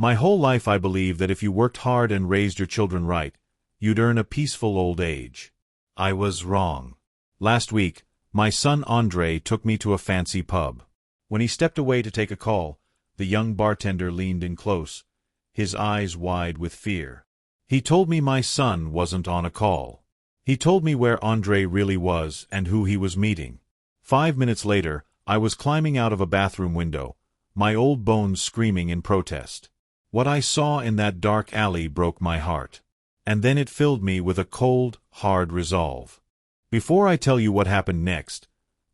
My whole life I believed that if you worked hard and raised your children right, you'd earn a peaceful old age. I was wrong. Last week, my son Andre took me to a fancy pub. When he stepped away to take a call, the young bartender leaned in close, his eyes wide with fear. He told me my son wasn't on a call. He told me where Andre really was and who he was meeting. 5 minutes later, I was climbing out of a bathroom window, my old bones screaming in protest. What I saw in that dark alley broke my heart. And then it filled me with a cold, hard resolve. Before I tell you what happened next,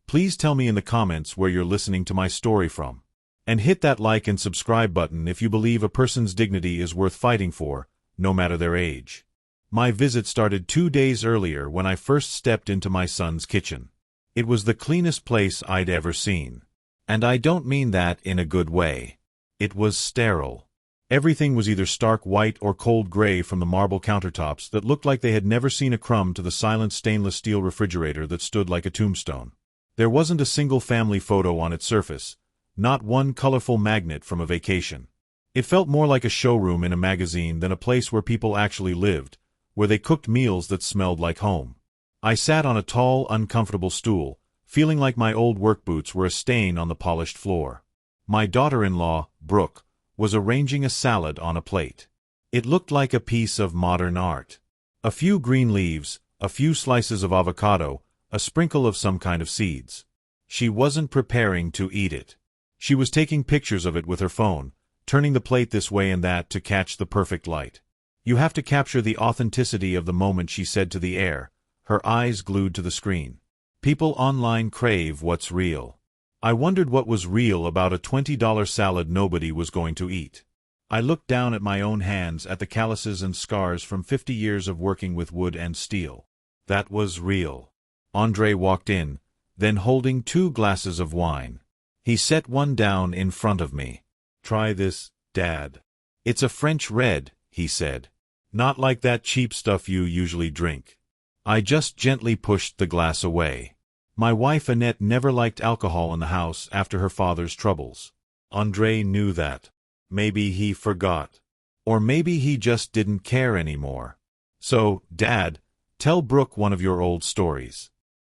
please tell me in the comments where you're listening to my story from. And hit that like and subscribe button if you believe a person's dignity is worth fighting for, no matter their age. My visit started 2 days earlier when I first stepped into my son's kitchen. It was the cleanest place I'd ever seen. And I don't mean that in a good way. It was sterile. Everything was either stark white or cold gray from the marble countertops that looked like they had never seen a crumb to the silent stainless steel refrigerator that stood like a tombstone. There wasn't a single family photo on its surface, not one colorful magnet from a vacation. It felt more like a showroom in a magazine than a place where people actually lived, where they cooked meals that smelled like home. I sat on a tall, uncomfortable stool, feeling like my old work boots were a stain on the polished floor. My daughter-in-law, Brooke, was arranging a salad on a plate. It looked like a piece of modern art. A few green leaves, a few slices of avocado, a sprinkle of some kind of seeds. She wasn't preparing to eat it. She was taking pictures of it with her phone, turning the plate this way and that to catch the perfect light. "You have to capture the authenticity of the moment," she said to the air, her eyes glued to the screen. "People online crave what's real." I wondered what was real about a $20 salad nobody was going to eat. I looked down at my own hands, at the calluses and scars from 50 years of working with wood and steel. That was real. Andre walked in, then holding 2 glasses of wine. He set one down in front of me. "Try this, Dad. It's a French red," he said. "Not like that cheap stuff you usually drink." I just gently pushed the glass away. My wife Annette never liked alcohol in the house after her father's troubles. Andre knew that. Maybe he forgot. Or maybe he just didn't care anymore. "So, Dad, tell Brooke one of your old stories.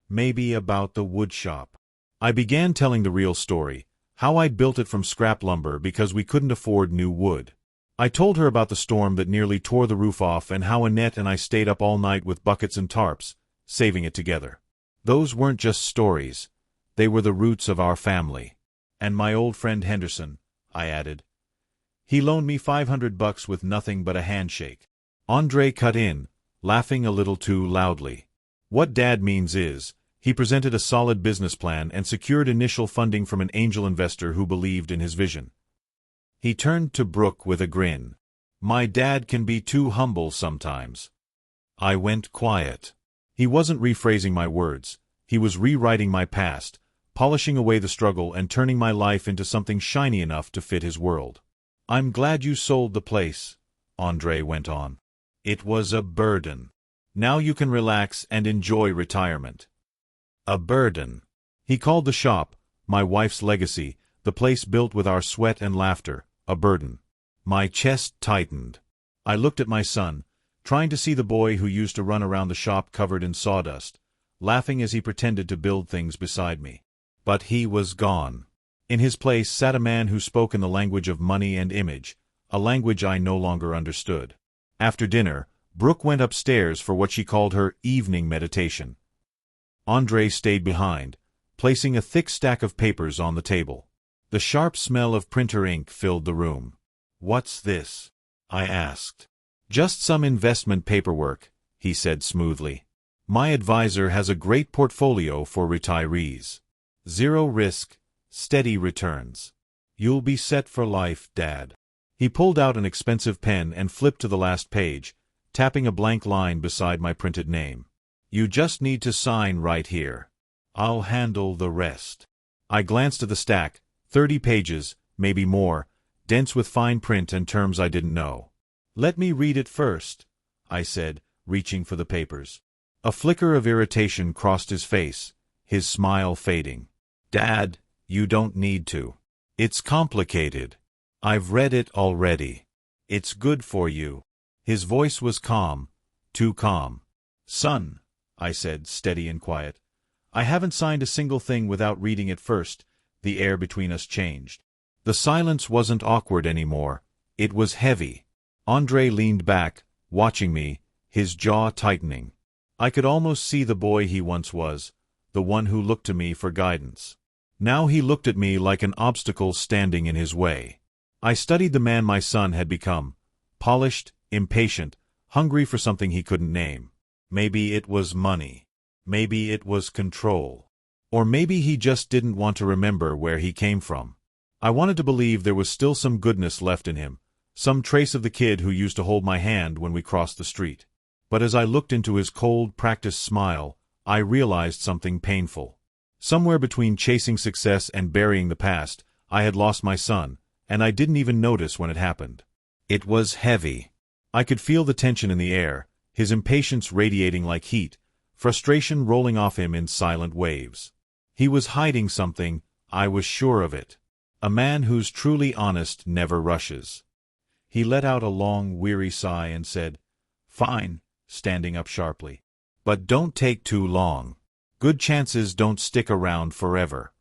Maybe about the wood shop." I began telling the real story, how I'd built it from scrap lumber because we couldn't afford new wood. I told her about the storm that nearly tore the roof off and how Annette and I stayed up all night with buckets and tarps, saving it together. Those weren't just stories. They were the roots of our family. "And my old friend Henderson," I added. "He loaned me $500 with nothing but a handshake." Andre cut in, laughing a little too loudly. "What Dad means is, he presented a solid business plan and secured initial funding from an angel investor who believed in his vision." He turned to Brooke with a grin. "My dad can be too humble sometimes." I went quiet. He wasn't rephrasing my words. He was rewriting my past, polishing away the struggle and turning my life into something shiny enough to fit his world. "I'm glad you sold the place," Andre went on. "It was a burden. Now you can relax and enjoy retirement." A burden. He called the shop, my wife's legacy, the place built with our sweat and laughter, a burden. My chest tightened. I looked at my son, trying to see the boy who used to run around the shop covered in sawdust, laughing as he pretended to build things beside me. But he was gone. In his place sat a man who spoke in the language of money and image, a language I no longer understood. After dinner, Brooke went upstairs for what she called her evening meditation. Andre stayed behind, placing a thick stack of papers on the table. The sharp smell of printer ink filled the room. "What's this?" I asked. "Just some investment paperwork," he said smoothly. "My advisor has a great portfolio for retirees. 0 risk, steady returns. You'll be set for life, Dad." He pulled out an expensive pen and flipped to the last page, tapping a blank line beside my printed name. "You just need to sign right here. I'll handle the rest." I glanced at the stack, 30 pages, maybe more, dense with fine print and terms I didn't know. "Let me read it first," I said, reaching for the papers. A flicker of irritation crossed his face, his smile fading. "Dad, you don't need to. It's complicated." I've read it already. It's good for you. His voice was calm, too calm. Son, I said, steady and quiet. I haven't signed a single thing without reading it first. The air between us changed. The silence wasn't awkward anymore. It was heavy. Andre leaned back, watching me, his jaw tightening. I could almost see the boy he once was, the one who looked to me for guidance. Now he looked at me like an obstacle standing in his way. I studied the man my son had become, polished, impatient, hungry for something he couldn't name. Maybe it was money. Maybe it was control. Or maybe he just didn't want to remember where he came from. I wanted to believe there was still some goodness left in him, some trace of the kid who used to hold my hand when we crossed the street. But as I looked into his cold, practiced smile, I realized something painful. Somewhere between chasing success and burying the past, I had lost my son, and I didn't even notice when it happened. It was heavy. I could feel the tension in the air, his impatience radiating like heat, frustration rolling off him in silent waves. He was hiding something, I was sure of it. A man who's truly honest never rushes. He let out a long, weary sigh and said, "Fine," standing up sharply. "But don't take too long. Good chances don't stick around forever."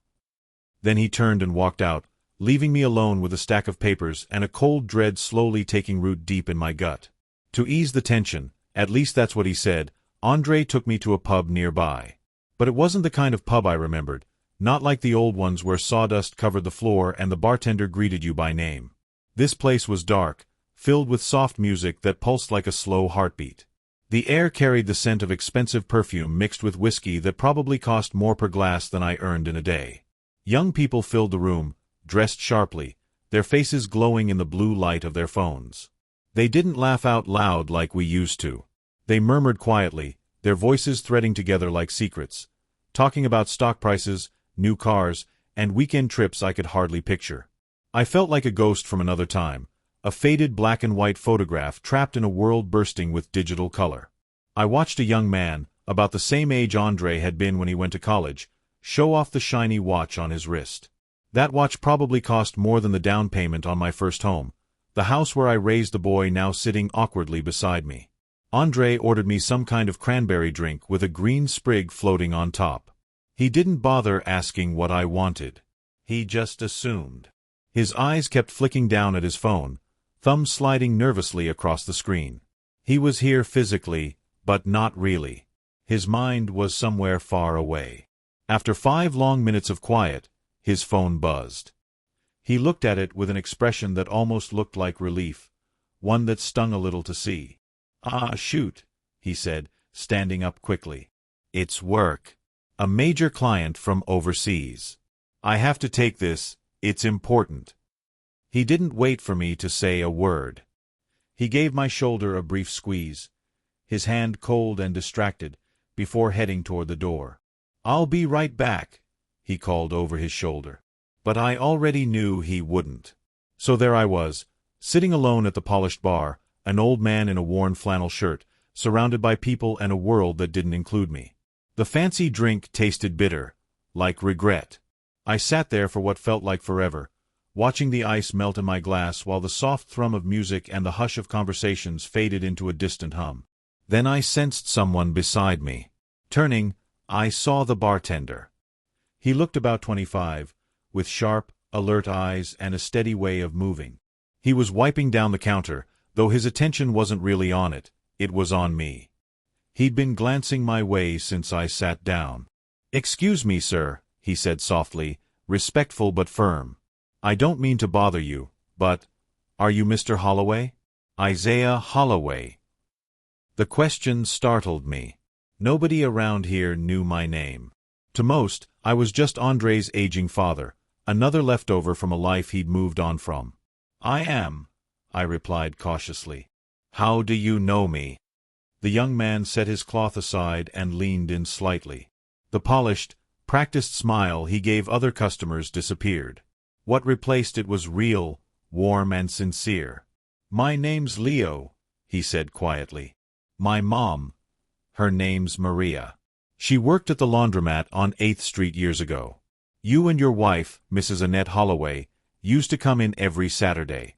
Then he turned and walked out, leaving me alone with a stack of papers and a cold dread slowly taking root deep in my gut. To ease the tension, at least that's what he said, Andre took me to a pub nearby. But it wasn't the kind of pub I remembered, not like the old ones where sawdust covered the floor and the bartender greeted you by name. This place was dark, filled with soft music that pulsed like a slow heartbeat. The air carried the scent of expensive perfume mixed with whiskey that probably cost more per glass than I earned in a day. Young people filled the room, dressed sharply, their faces glowing in the blue light of their phones. They didn't laugh out loud like we used to. They murmured quietly, their voices threading together like secrets, talking about stock prices, new cars, and weekend trips I could hardly picture. I felt like a ghost from another time, a faded black and white photograph trapped in a world bursting with digital color. I watched a young man, about the same age Andre had been when he went to college, show off the shiny watch on his wrist. That watch probably cost more than the down payment on my first home, the house where I raised the boy now sitting awkwardly beside me. Andre ordered me some kind of cranberry drink with a green sprig floating on top. He didn't bother asking what I wanted. He just assumed. His eyes kept flicking down at his phone, thumbs sliding nervously across the screen. He was here physically, but not really. His mind was somewhere far away. After 5 long minutes of quiet, his phone buzzed. He looked at it with an expression that almost looked like relief, one that stung a little to see. "Ah, shoot," he said, standing up quickly. "It's work. A major client from overseas. I have to take this, it's important." He didn't wait for me to say a word. He gave my shoulder a brief squeeze, his hand cold and distracted, before heading toward the door. "I'll be right back," he called over his shoulder. But I already knew he wouldn't. So there I was, sitting alone at the polished bar, an old man in a worn flannel shirt, surrounded by people and a world that didn't include me. The fancy drink tasted bitter, like regret. I sat there for what felt like forever, watching the ice melt in my glass while the soft thrum of music and the hush of conversations faded into a distant hum. Then I sensed someone beside me. Turning, I saw the bartender. He looked about 25, with sharp, alert eyes and a steady way of moving. He was wiping down the counter, though his attention wasn't really on it, it was on me. He'd been glancing my way since I sat down. "Excuse me, sir," he said softly, respectful but firm. "I don't mean to bother you, but are you Mr. Holloway?" "Isaiah Holloway." The question startled me. Nobody around here knew my name. To most, I was just Andre's aging father, another leftover from a life he'd moved on from. "I am," I replied cautiously. "How do you know me?" The young man set his cloth aside and leaned in slightly. The polished, practiced smile he gave other customers disappeared. What replaced it was real, warm and sincere. "My name's Leo," he said quietly. "My mom, her name's Maria. She worked at the laundromat on 8th Street years ago. You and your wife, Mrs. Annette Holloway, used to come in every Saturday.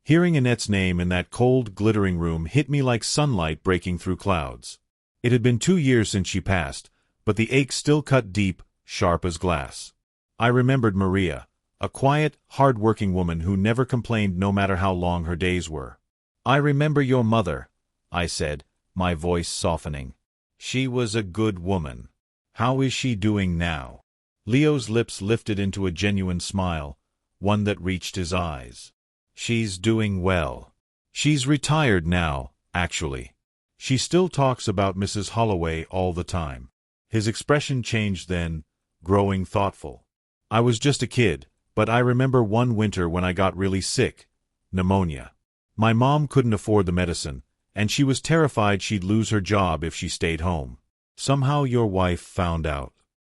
Hearing Annette's name in that cold, glittering room hit me like sunlight breaking through clouds. It had been 2 years since she passed, but the ache still cut deep, sharp as glass. I remembered Maria, a quiet, hard-working woman who never complained no matter how long her days were. "I remember your mother," I said, my voice softening. "She was a good woman. How is she doing now?" Leo's lips lifted into a genuine smile, one that reached his eyes. "She's doing well. She's retired now, actually. She still talks about Mrs. Holloway all the time." His expression changed then, growing thoughtful. "I was just a kid, but I remember one winter when I got really sick, pneumonia. My mom couldn't afford the medicine, and she was terrified she'd lose her job if she stayed home. Somehow your wife found out.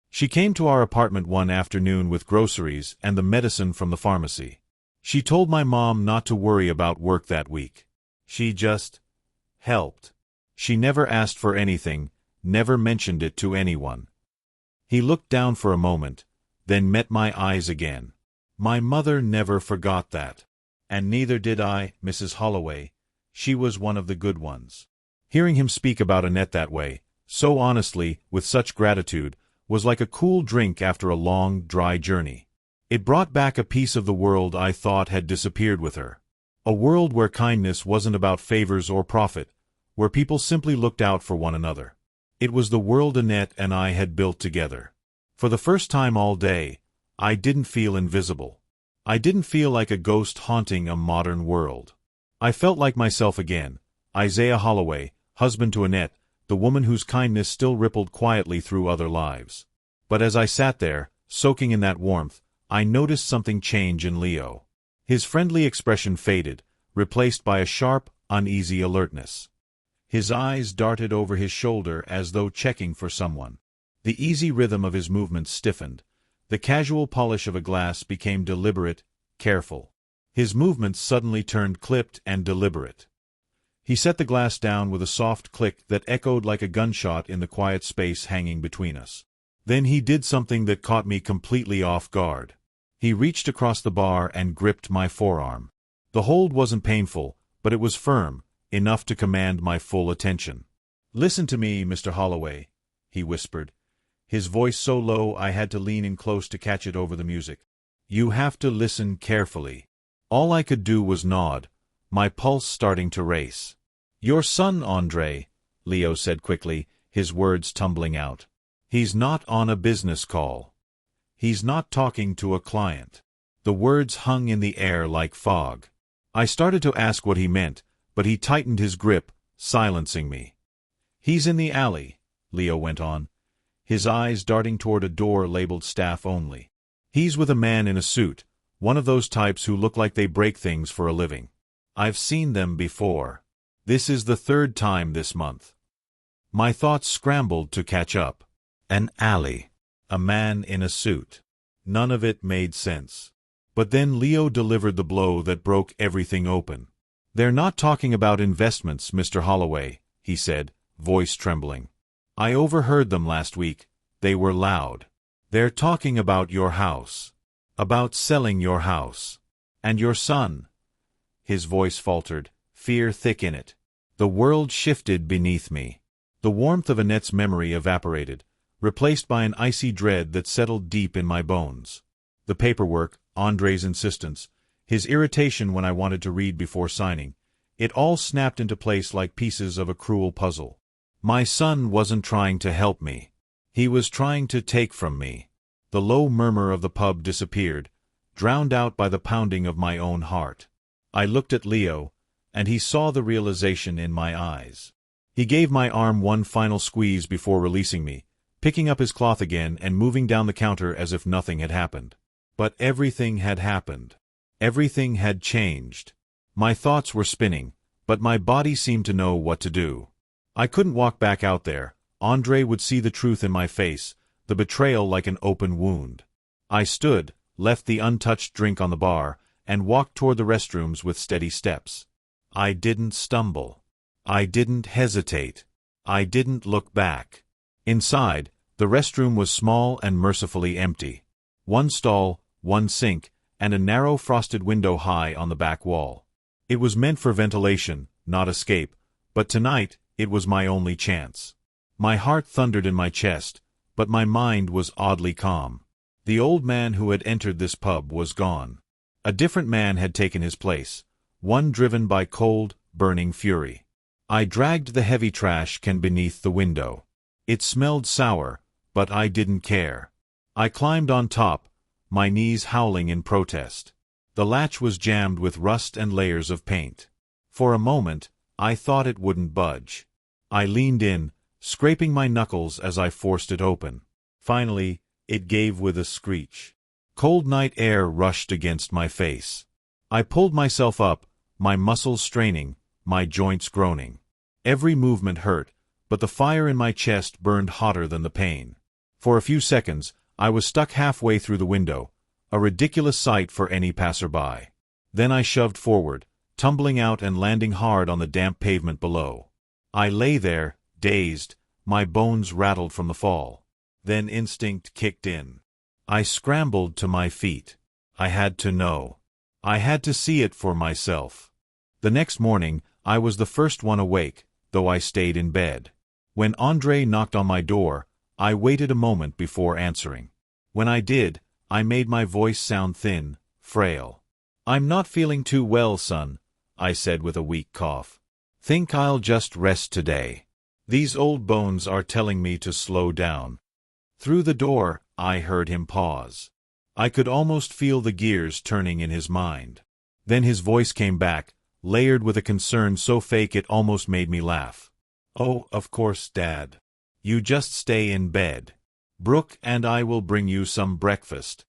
She came to our apartment one afternoon with groceries and the medicine from the pharmacy. She told my mom not to worry about work that week. She just helped. She never asked for anything, never mentioned it to anyone." He looked down for a moment, then met my eyes again. "My mother never forgot that. And neither did I, Mrs. Holloway. She was one of the good ones." Hearing him speak about Annette that way, so honestly, with such gratitude, was like a cool drink after a long, dry journey. It brought back a piece of the world I thought had disappeared with her. A world where kindness wasn't about favors or profit, where people simply looked out for one another. It was the world Annette and I had built together. For the first time all day, I didn't feel invisible. I didn't feel like a ghost haunting a modern world. I felt like myself again, Isaiah Holloway, husband to Annette, the woman whose kindness still rippled quietly through other lives. But as I sat there, soaking in that warmth, I noticed something change in Leo. His friendly expression faded, replaced by a sharp, uneasy alertness. His eyes darted over his shoulder as though checking for someone. The easy rhythm of his movements stiffened. The casual polish of a glass became deliberate, careful. His movements suddenly turned clipped and deliberate. He set the glass down with a soft click that echoed like a gunshot in the quiet space hanging between us. Then he did something that caught me completely off guard. He reached across the bar and gripped my forearm. The hold wasn't painful, but it was firm, enough to command my full attention. "Listen to me, Mr. Holloway," he whispered, his voice so low I had to lean in close to catch it over the music. "You have to listen carefully." All I could do was nod, my pulse starting to race. "Your son, Andre," Leo said quickly, his words tumbling out. "He's not on a business call. He's not talking to a client." The words hung in the air like fog. I started to ask what he meant, but he tightened his grip, silencing me. "He's in the alley," Leo went on, his eyes darting toward a door labeled staff only. "He's with a man in a suit, one of those types who look like they break things for a living. I've seen them before. This is the 3rd time this month." My thoughts scrambled to catch up. An alley. A man in a suit. None of it made sense. But then Leo delivered the blow that broke everything open. "They're not talking about investments, Mr. Holloway," he said, voice trembling. "I overheard them last week. They were loud. They're talking about your house. About selling your house. And your son." His voice faltered, fear thick in it. The world shifted beneath me. The warmth of Annette's memory evaporated, replaced by an icy dread that settled deep in my bones. The paperwork, Andre's insistence, his irritation when I wanted to read before signing, it all snapped into place like pieces of a cruel puzzle. My son wasn't trying to help me. He was trying to take from me. The low murmur of the pub disappeared, drowned out by the pounding of my own heart. I looked at Leo, and he saw the realization in my eyes. He gave my arm one final squeeze before releasing me, picking up his cloth again and moving down the counter as if nothing had happened. But everything had happened. Everything had changed. My thoughts were spinning, but my body seemed to know what to do. I couldn't walk back out there. Andre would see the truth in my face, the betrayal like an open wound. I stood, left the untouched drink on the bar, and walked toward the restrooms with steady steps. I didn't stumble. I didn't hesitate. I didn't look back. Inside, the restroom was small and mercifully empty. One stall, one sink, and a narrow frosted window high on the back wall. It was meant for ventilation, not escape, but tonight it was my only chance. My heart thundered in my chest, but my mind was oddly calm. The old man who had entered this pub was gone. A different man had taken his place, one driven by cold, burning fury. I dragged the heavy trash can beneath the window. It smelled sour, but I didn't care. I climbed on top, my knees howling in protest. The latch was jammed with rust and layers of paint. For a moment, I thought it wouldn't budge. I leaned in, scraping my knuckles as I forced it open. Finally, it gave with a screech. Cold night air rushed against my face. I pulled myself up, my muscles straining, my joints groaning. Every movement hurt, but the fire in my chest burned hotter than the pain. For a few seconds, I was stuck halfway through the window, a ridiculous sight for any passerby. Then I shoved forward, tumbling out and landing hard on the damp pavement below. I lay there, dazed, my bones rattled from the fall. Then instinct kicked in. I scrambled to my feet. I had to know. I had to see it for myself. The next morning, I was the first one awake, though I stayed in bed. When André knocked on my door, I waited a moment before answering. When I did, I made my voice sound thin, frail. "I'm not feeling too well, son," I said with a weak cough. "Think I'll just rest today. These old bones are telling me to slow down." Through the door, I heard him pause. I could almost feel the gears turning in his mind. Then his voice came back, layered with a concern so fake it almost made me laugh. "Oh, of course, Dad. You just stay in bed. Brooke and I will bring you some breakfast."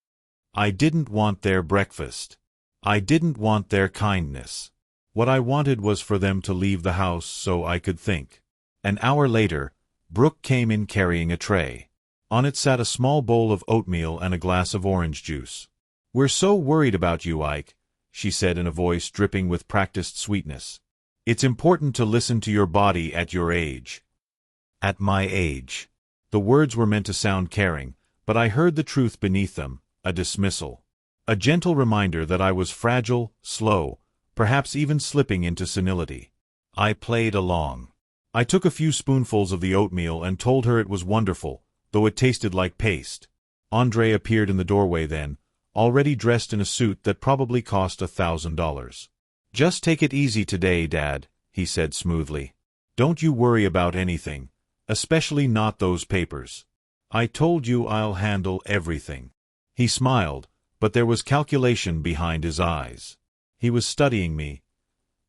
I didn't want their breakfast. I didn't want their kindness. What I wanted was for them to leave the house so I could think. An hour later, Brooke came in carrying a tray. On it sat a small bowl of oatmeal and a glass of orange juice. "We're so worried about you, Ike," she said in a voice dripping with practiced sweetness. "It's important to listen to your body at your age." At my age. The words were meant to sound caring, but I heard the truth beneath them, a dismissal. A gentle reminder that I was fragile, slow, perhaps even slipping into senility. I played along. I took a few spoonfuls of the oatmeal and told her it was wonderful, though it tasted like paste. André appeared in the doorway then, already dressed in a suit that probably cost $1,000. "Just take it easy today, Dad," he said smoothly. "Don't you worry about anything, especially not those papers. I told you I'll handle everything." He smiled, but there was calculation behind his eyes. He was studying me,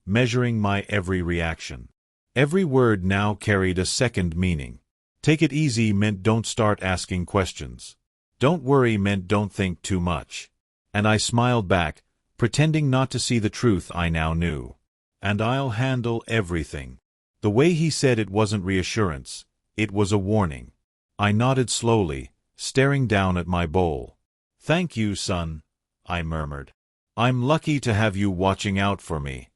measuring my every reaction. Every word now carried a second meaning. Take it easy meant don't start asking questions. Don't worry meant don't think too much. And I smiled back, pretending not to see the truth I now knew. "And I'll handle everything." The way he said it wasn't reassurance, it was a warning. I nodded slowly, staring down at my bowl. "Thank you, son," I murmured. "I'm lucky to have you watching out for me."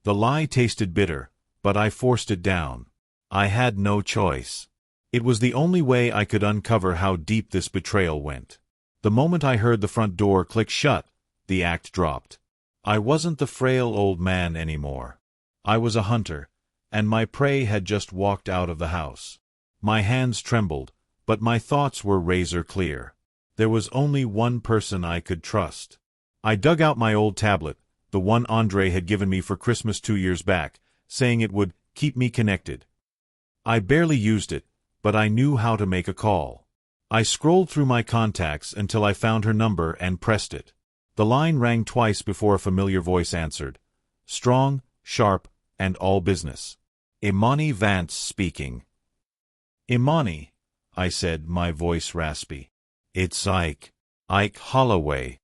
The lie tasted bitter, but I forced it down. I had no choice. It was the only way I could uncover how deep this betrayal went. The moment I heard the front door click shut, the act dropped. I wasn't the frail old man anymore. I was a hunter, and my prey had just walked out of the house. My hands trembled, but my thoughts were razor clear. There was only one person I could trust. I dug out my old tablet, the one André had given me for Christmas 2 years back, saying it would keep me connected. I barely used it, but I knew how to make a call. I scrolled through my contacts until I found her number and pressed it. The line rang twice before a familiar voice answered. Strong, sharp, and all business. "Imani Vance speaking." "Imani," I said, my voice raspy. "It's Ike. Ike Holloway."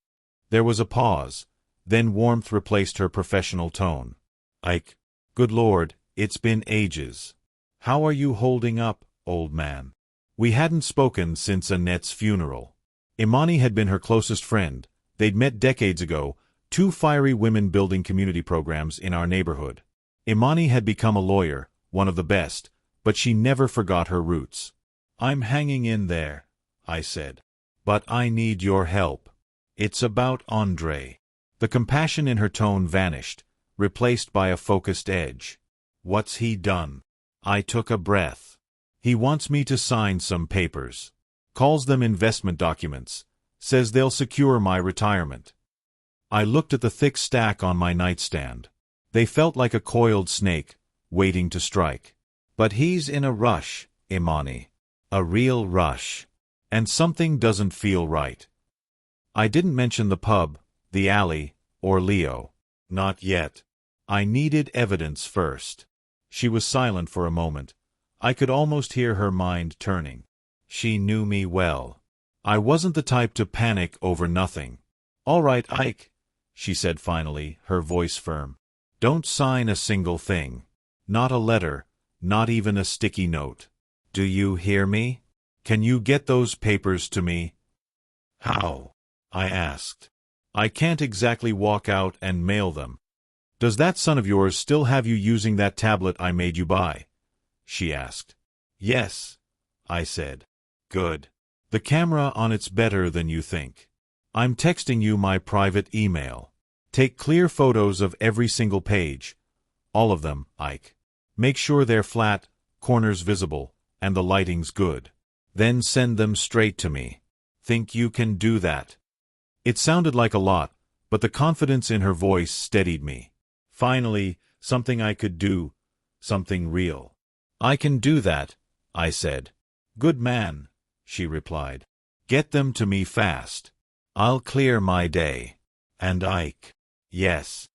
There was a pause, then warmth replaced her professional tone. "Ike, good Lord, it's been ages. How are you holding up, old man?" We hadn't spoken since Annette's funeral. Imani had been her closest friend. They'd met decades ago, 2 fiery women building community programs in our neighborhood. Imani had become a lawyer, one of the best, but she never forgot her roots. "I'm hanging in there," I said. "But I need your help." It's about Andre. The compassion in her tone vanished, replaced by a focused edge. What's he done? I took a breath. He wants me to sign some papers. Calls them investment documents. Says they'll secure my retirement. I looked at the thick stack on my nightstand. They felt like a coiled snake, waiting to strike. But he's in a rush, Imani. A real rush. And something doesn't feel right. I didn't mention the pub, the alley, or Leo. Not yet. I needed evidence first. She was silent for a moment. I could almost hear her mind turning. She knew me well. I wasn't the type to panic over nothing. All right, Ike, she said finally, her voice firm. Don't sign a single thing. Not a letter, not even a sticky note. Do you hear me? Can you get those papers to me? How? I asked. I can't exactly walk out and mail them. Does that son of yours still have you using that tablet I made you buy? She asked. Yes, I said. Good. The camera on it's better than you think. I'm texting you my private email. Take clear photos of every single page. All of them, Ike. Make sure they're flat, corners visible, and the lighting's good. Then send them straight to me. Think you can do that? It sounded like a lot, but the confidence in her voice steadied me. Finally, something I could do, something real. I can do that, I said. Good man, she replied. Get them to me fast. I'll clear my day. And Ike. Yes.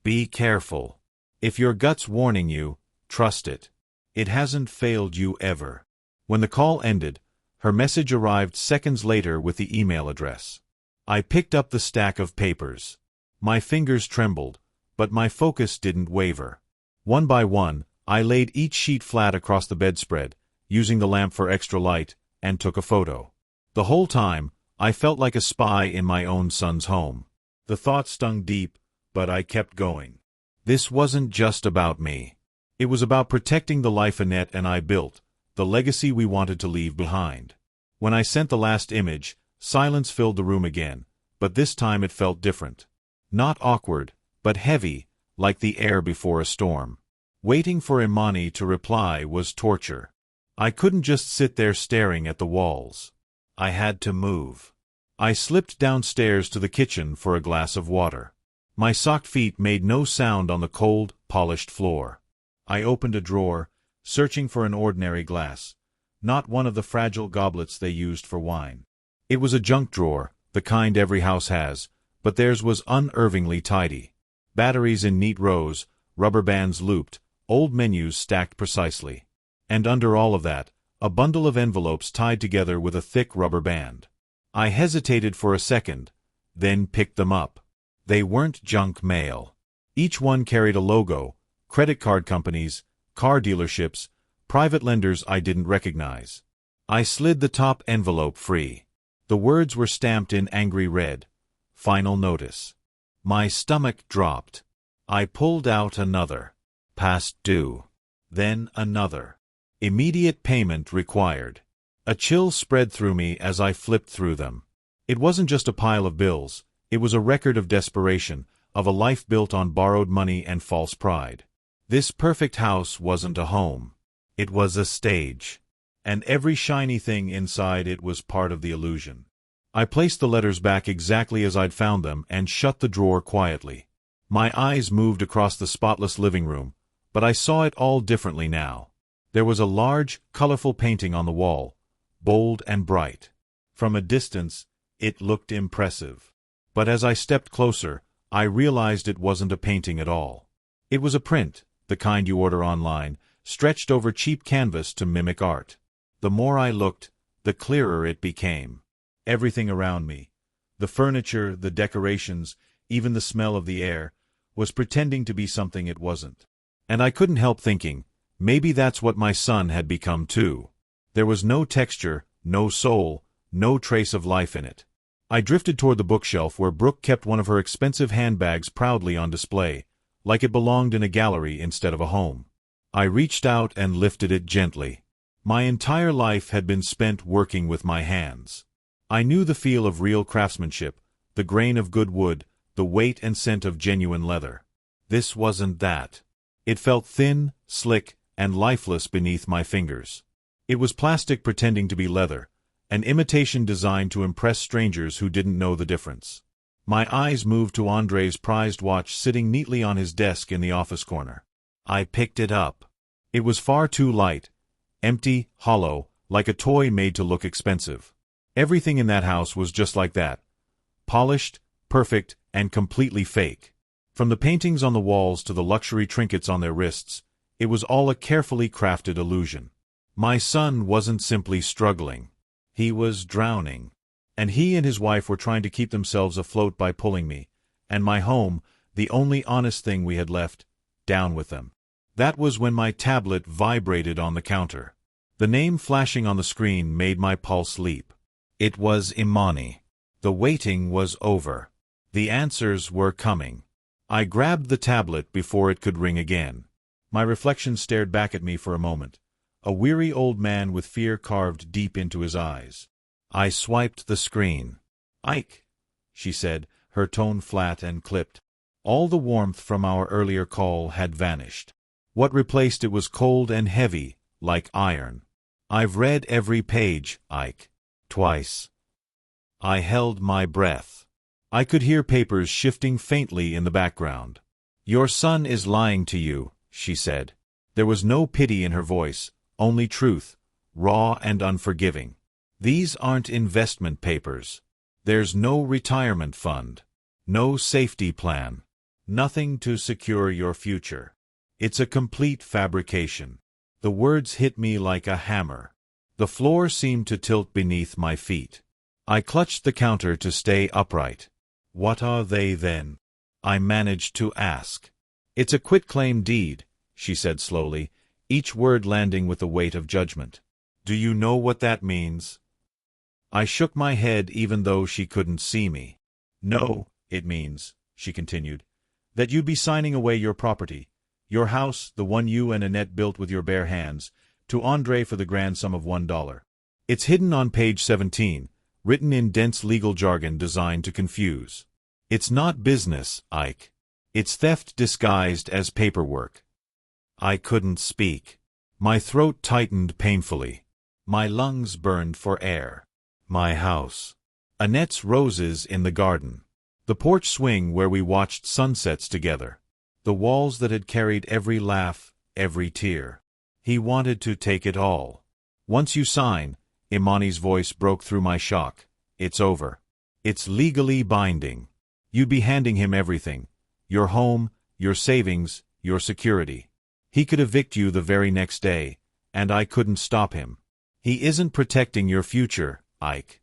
Be careful. If your gut's warning you, trust it. It hasn't failed you ever. When the call ended, her message arrived seconds later with the email address. I picked up the stack of papers. My fingers trembled, but my focus didn't waver. One by one, I laid each sheet flat across the bedspread, using the lamp for extra light, and took a photo. The whole time, I felt like a spy in my own son's home. The thought stung deep, but I kept going. This wasn't just about me. It was about protecting the life Annette and I built, the legacy we wanted to leave behind. When I sent the last image, silence filled the room again, but this time it felt different. Not awkward, but heavy, like the air before a storm. Waiting for Imani to reply was torture. I couldn't just sit there staring at the walls. I had to move. I slipped downstairs to the kitchen for a glass of water. My socked feet made no sound on the cold, polished floor. I opened a drawer, searching for an ordinary glass, not one of the fragile goblets they used for wine. It was a junk drawer, the kind every house has, but theirs was unervingly tidy. Batteries in neat rows, rubber bands looped, old menus stacked precisely. And under all of that, a bundle of envelopes tied together with a thick rubber band. I hesitated for a second, then picked them up. They weren't junk mail. Each one carried a logo, credit card companies, car dealerships, private lenders I didn't recognize. I slid the top envelope free. The words were stamped in angry red. Final notice. My stomach dropped. I pulled out another. Past due. Then another. Immediate payment required. A chill spread through me as I flipped through them. It wasn't just a pile of bills. It was a record of desperation, of a life built on borrowed money and false pride. This perfect house wasn't a home. It was a stage. And every shiny thing inside it was part of the illusion. I placed the letters back exactly as I'd found them and shut the drawer quietly. My eyes moved across the spotless living room, but I saw it all differently now. There was a large, colorful painting on the wall, bold and bright. From a distance, it looked impressive. But as I stepped closer, I realized it wasn't a painting at all. It was a print, the kind you order online, stretched over cheap canvas to mimic art. The more I looked, the clearer it became. Everything around me, the furniture, the decorations, even the smell of the air, was pretending to be something it wasn't. And I couldn't help thinking, maybe that's what my son had become too. There was no texture, no soul, no trace of life in it. I drifted toward the bookshelf where Brooke kept one of her expensive handbags proudly on display, like it belonged in a gallery instead of a home. I reached out and lifted it gently. My entire life had been spent working with my hands. I knew the feel of real craftsmanship, the grain of good wood, the weight and scent of genuine leather. This wasn't that. It felt thin, slick, and lifeless beneath my fingers. It was plastic pretending to be leather, an imitation designed to impress strangers who didn't know the difference. My eyes moved to Andre's prized watch sitting neatly on his desk in the office corner. I picked it up. It was far too light, empty, hollow, like a toy made to look expensive. Everything in that house was just like that. Polished, perfect, and completely fake. From the paintings on the walls to the luxury trinkets on their wrists, it was all a carefully crafted illusion. My son wasn't simply struggling. He was drowning. And he and his wife were trying to keep themselves afloat by pulling me, and my home, the only honest thing we had left, down with them. That was when my tablet vibrated on the counter. The name flashing on the screen made my pulse leap. It was Imani. The waiting was over. The answers were coming. I grabbed the tablet before it could ring again. My reflection stared back at me for a moment, a weary old man with fear carved deep into his eyes. I swiped the screen. "Ike," she said, her tone flat and clipped. All the warmth from our earlier call had vanished. What replaced it was cold and heavy, like iron. "I've read every page, Ike. Twice." I held my breath. I could hear papers shifting faintly in the background. "Your son is lying to you," she said. There was no pity in her voice, only truth, raw and unforgiving. "These aren't investment papers. There's no retirement fund. No safety plan. Nothing to secure your future. It's a complete fabrication." The words hit me like a hammer. The floor seemed to tilt beneath my feet. I clutched the counter to stay upright. "What are they, then?" I managed to ask. "It's a quitclaim deed," she said slowly, each word landing with the weight of judgment. "Do you know what that means?" I shook my head even though she couldn't see me. "No, it means," she continued, "that you'd be signing away your property, your house, the one you and Annette built with your bare hands, to Andre for the grand sum of $1. It's hidden on page 17, written in dense legal jargon designed to confuse. It's not business, Ike. It's theft disguised as paperwork." I couldn't speak. My throat tightened painfully. My lungs burned for air. My house. Annette's roses in the garden. The porch swing where we watched sunsets together. The walls that had carried every laugh, every tear. He wanted to take it all. "Once you sign," Imani's voice broke through my shock, "it's over. It's legally binding. You'd be handing him everything. Your home, your savings, your security. He could evict you the very next day, and I couldn't stop him. He isn't protecting your future, Ike.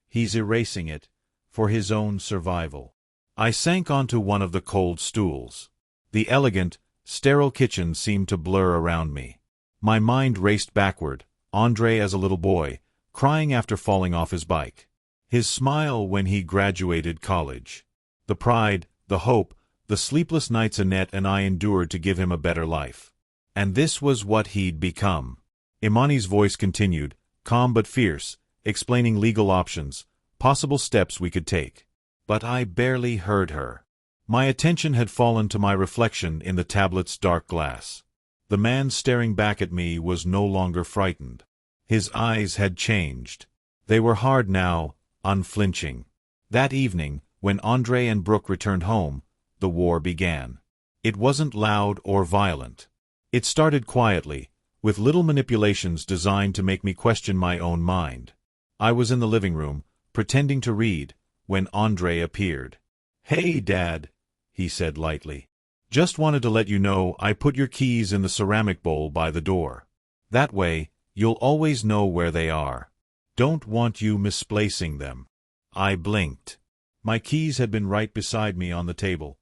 He's erasing it, for his own survival." I sank onto one of the cold stools. The elegant, sterile kitchen seemed to blur around me. My mind raced backward, Andre as a little boy, crying after falling off his bike. His smile when he graduated college. The pride, the hope, the sleepless nights Annette and I endured to give him a better life. And this was what he'd become. Imani's voice continued, calm but fierce, explaining legal options, possible steps we could take. But I barely heard her. My attention had fallen to my reflection in the tablet's dark glass. The man staring back at me was no longer frightened. His eyes had changed. They were hard now, unflinching. That evening, when Andre and Brooke returned home, the war began. It wasn't loud or violent. It started quietly, with little manipulations designed to make me question my own mind. I was in the living room, pretending to read, when Andre appeared. "Hey, Dad," he said lightly. "Just wanted to let you know I put your keys in the ceramic bowl by the door. That way, you'll always know where they are. Don't want you misplacing them." I blinked. My keys had been right beside me on the table,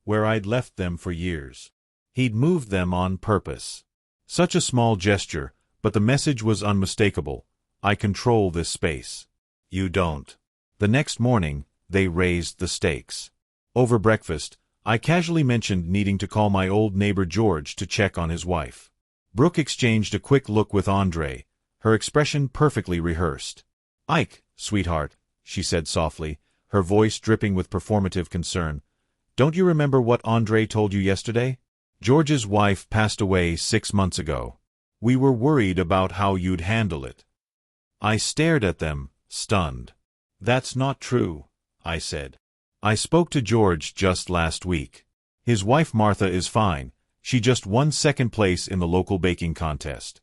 where I'd left them for years. He'd moved them on purpose. Such a small gesture, but the message was unmistakable. I control this space. You don't. The next morning, they raised the stakes. Over breakfast, I casually mentioned needing to call my old neighbor George to check on his wife. Brooke exchanged a quick look with Andre, her expression perfectly rehearsed. "Ike, sweetheart," she said softly, her voice dripping with performative concern. "Don't you remember what Andre told you yesterday? George's wife passed away 6 months ago. We were worried about how you'd handle it." I stared at them, stunned. "That's not true," I said. "I spoke to George just last week. His wife Martha is fine. She just won second place in the local baking contest."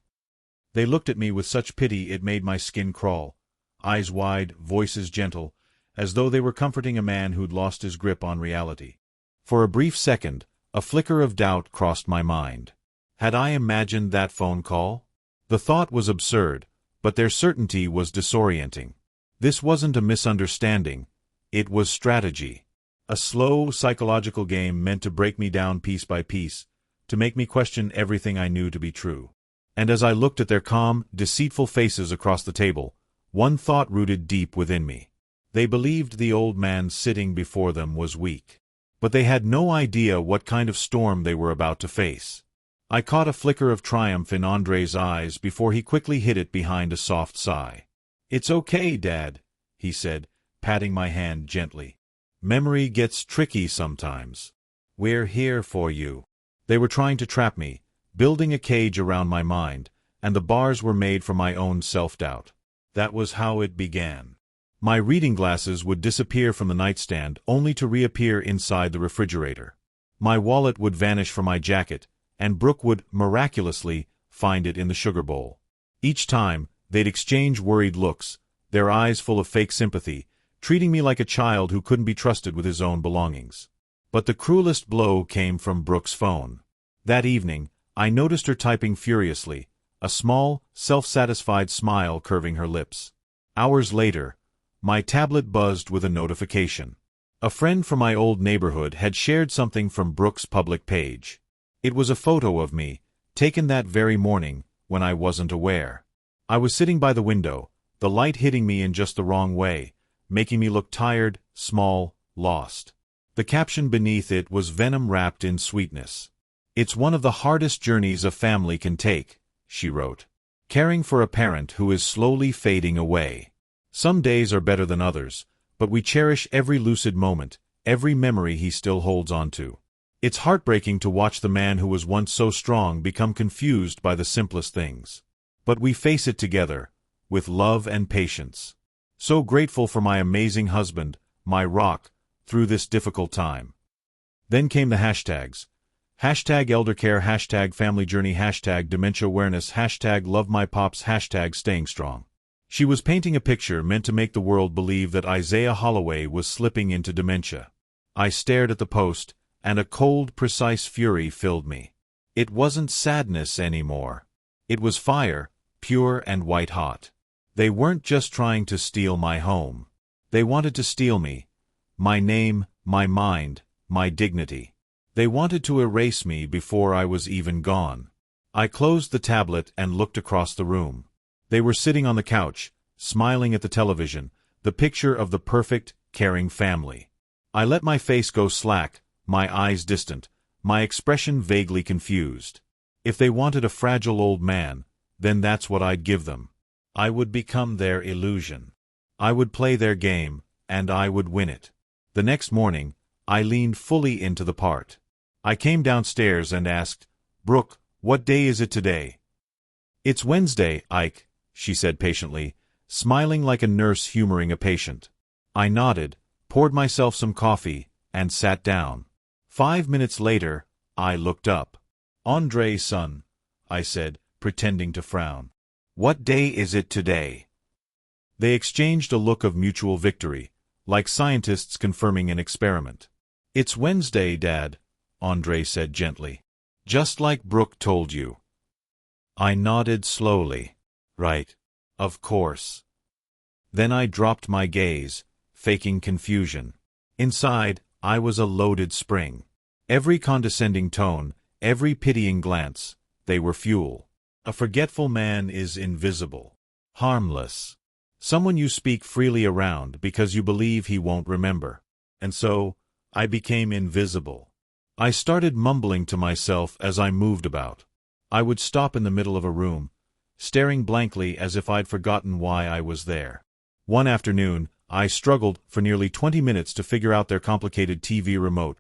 They looked at me with such pity it made my skin crawl. Eyes wide, voices gentle, as though they were comforting a man who'd lost his grip on reality. For a brief second, a flicker of doubt crossed my mind. Had I imagined that phone call? The thought was absurd, but their certainty was disorienting. This wasn't a misunderstanding. It was strategy. A slow, psychological game meant to break me down piece by piece, to make me question everything I knew to be true. And as I looked at their calm, deceitful faces across the table, one thought rooted deep within me. They believed the old man sitting before them was weak. But they had no idea what kind of storm they were about to face. I caught a flicker of triumph in Andre's eyes before he quickly hid it behind a soft sigh. "It's okay, Dad," he said, patting my hand gently. "Memory gets tricky sometimes. We're here for you." They were trying to trap me, building a cage around my mind, and the bars were made for my own self-doubt. That was how it began. My reading glasses would disappear from the nightstand only to reappear inside the refrigerator. My wallet would vanish from my jacket, and Brooke would, miraculously, find it in the sugar bowl. Each time, they'd exchange worried looks, their eyes full of fake sympathy, treating me like a child who couldn't be trusted with his own belongings. But the cruelest blow came from Brooke's phone. That evening, I noticed her typing furiously, a small, self-satisfied smile curving her lips. Hours later, my tablet buzzed with a notification. A friend from my old neighborhood had shared something from Brooke's public page. It was a photo of me, taken that very morning, when I wasn't aware. I was sitting by the window, the light hitting me in just the wrong way, making me look tired, small, lost. The caption beneath it was venom wrapped in sweetness. "It's one of the hardest journeys a family can take," she wrote. "Caring for a parent who is slowly fading away. Some days are better than others, but we cherish every lucid moment, every memory he still holds on to. It's heartbreaking to watch the man who was once so strong become confused by the simplest things. But we face it together, with love and patience. So grateful for my amazing husband, my rock, through this difficult time." Then came the hashtags. Hashtag eldercare, hashtag family journey, hashtag dementia awareness, hashtag love my pops, hashtag staying strong. She was painting a picture meant to make the world believe that Isaiah Holloway was slipping into dementia. I stared at the post, and a cold, precise fury filled me. It wasn't sadness anymore. It was fire, pure and white-hot. They weren't just trying to steal my home. They wanted to steal me, my name, my mind, my dignity. They wanted to erase me before I was even gone. I closed the tablet and looked across the room. They were sitting on the couch, smiling at the television, the picture of the perfect, caring family. I let my face go slack, my eyes distant, my expression vaguely confused. If they wanted a fragile old man, then that's what I'd give them. I would become their illusion. I would play their game, and I would win it. The next morning, I leaned fully into the part. I came downstairs and asked, "Brooke, what day is it today?" "It's Wednesday, Ike," she said patiently, smiling like a nurse humoring a patient. I nodded, poured myself some coffee, and sat down. 5 minutes later, I looked up. "Andre, son," I said, pretending to frown. "What day is it today?" They exchanged a look of mutual victory, like scientists confirming an experiment. "It's Wednesday, Dad," Andre said gently. "Just like Brooke told you." I nodded slowly. "Right. Of course." Then I dropped my gaze, faking confusion. Inside, I was a loaded spring. Every condescending tone, every pitying glance, they were fuel. A forgetful man is invisible. Harmless. Someone you speak freely around because you believe he won't remember. And so, I became invisible. I started mumbling to myself as I moved about. I would stop in the middle of a room, staring blankly as if I'd forgotten why I was there. One afternoon, I struggled for nearly 20 minutes to figure out their complicated TV remote,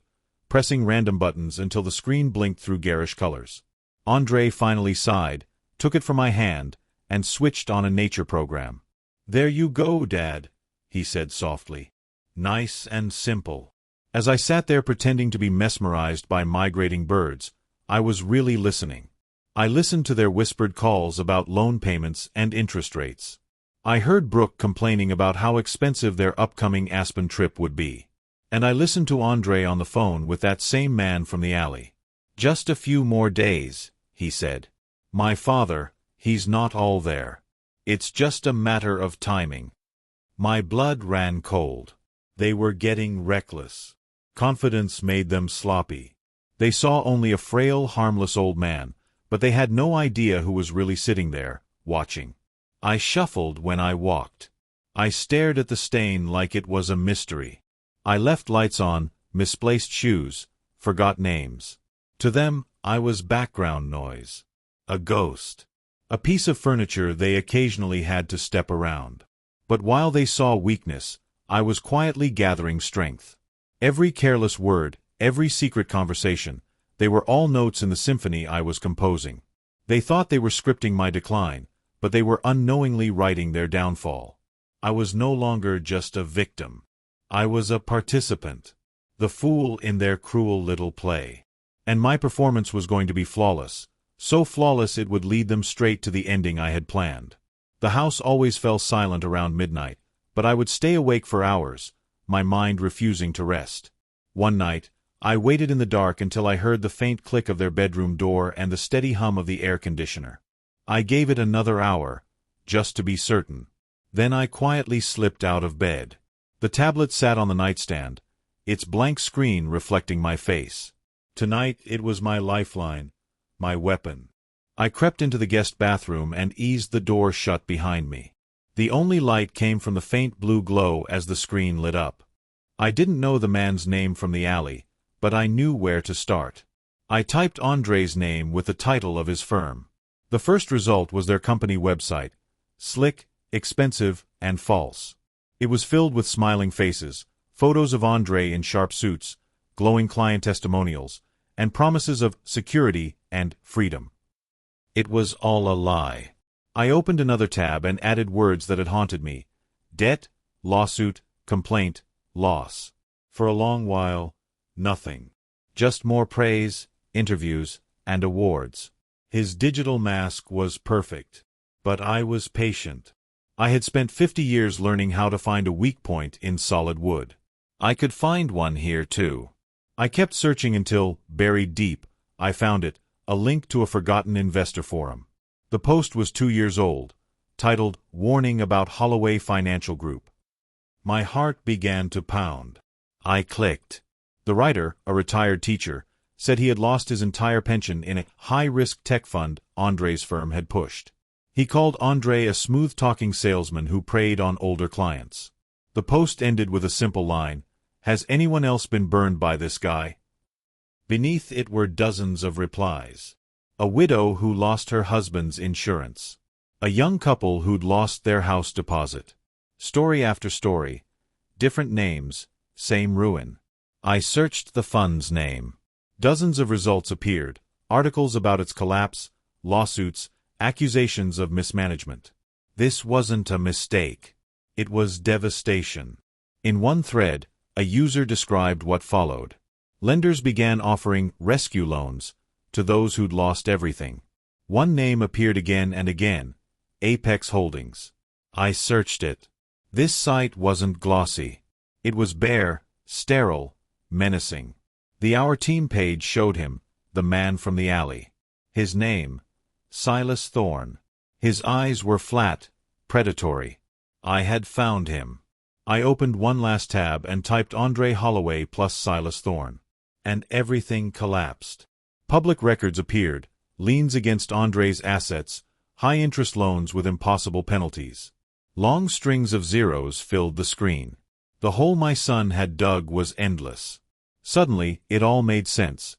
pressing random buttons until the screen blinked through garish colors. Andre finally sighed, took it from my hand, and switched on a nature program. "There you go, Dad," he said softly. "Nice and simple." As I sat there pretending to be mesmerized by migrating birds, I was really listening. I listened to their whispered calls about loan payments and interest rates. I heard Brooke complaining about how expensive their upcoming Aspen trip would be. And I listened to Andre on the phone with that same man from the alley. "Just a few more days," he said. "My father, he's not all there. It's just a matter of timing." My blood ran cold. They were getting reckless. Confidence made them sloppy. They saw only a frail, harmless old man, but they had no idea who was really sitting there, watching. I shuffled when I walked. I stared at the stain like it was a mystery. I left lights on, misplaced shoes, forgot names. To them, I was background noise. A ghost. A piece of furniture they occasionally had to step around. But while they saw weakness, I was quietly gathering strength. Every careless word, every secret conversation, they were all notes in the symphony I was composing. They thought they were scripting my decline, but they were unknowingly writing their downfall. I was no longer just a victim. I was a participant, the fool in their cruel little play. And my performance was going to be flawless, so flawless it would lead them straight to the ending I had planned. The house always fell silent around midnight, but I would stay awake for hours, my mind refusing to rest. One night, I waited in the dark until I heard the faint click of their bedroom door and the steady hum of the air conditioner. I gave it another hour, just to be certain. Then I quietly slipped out of bed. The tablet sat on the nightstand, its blank screen reflecting my face. Tonight it was my lifeline, my weapon. I crept into the guest bathroom and eased the door shut behind me. The only light came from the faint blue glow as the screen lit up. I didn't know the man's name from the alley, but I knew where to start. I typed Andre's name with the title of his firm. The first result was their company website, slick, expensive, and false. It was filled with smiling faces, photos of Andre in sharp suits, glowing client testimonials, and promises of security and freedom. It was all a lie. I opened another tab and added words that had haunted me: debt, lawsuit, complaint, loss. For a long while, nothing. Just more praise, interviews, and awards. His digital mask was perfect. But I was patient. I had spent 50 years learning how to find a weak point in solid wood. I could find one here too. I kept searching until, buried deep, I found it, a link to a forgotten investor forum. The post was 2 years old, titled "Warning About Holloway Financial Group." My heart began to pound. I clicked. The writer, a retired teacher, said he had lost his entire pension in a high-risk tech fund Andre's firm had pushed. He called Andre a smooth-talking salesman who preyed on older clients. The post ended with a simple line: "Has anyone else been burned by this guy?" Beneath it were dozens of replies. A widow who lost her husband's insurance. A young couple who'd lost their house deposit. Story after story. Different names, same ruin. I searched the fund's name. Dozens of results appeared, articles about its collapse, lawsuits, accusations of mismanagement. This wasn't a mistake. It was devastation. In one thread, a user described what followed. Lenders began offering rescue loans to those who'd lost everything. One name appeared again and again: Apex Holdings. I searched it. This site wasn't glossy. It was bare, sterile, menacing. The Our Team page showed him, the man from the alley. His name: Silas Thorne. His eyes were flat, predatory. I had found him. I opened one last tab and typed Andre Holloway plus Silas Thorne. And everything collapsed. Public records appeared, liens against Andre's assets, high-interest loans with impossible penalties. Long strings of zeros filled the screen. The hole my son had dug was endless. Suddenly, it all made sense.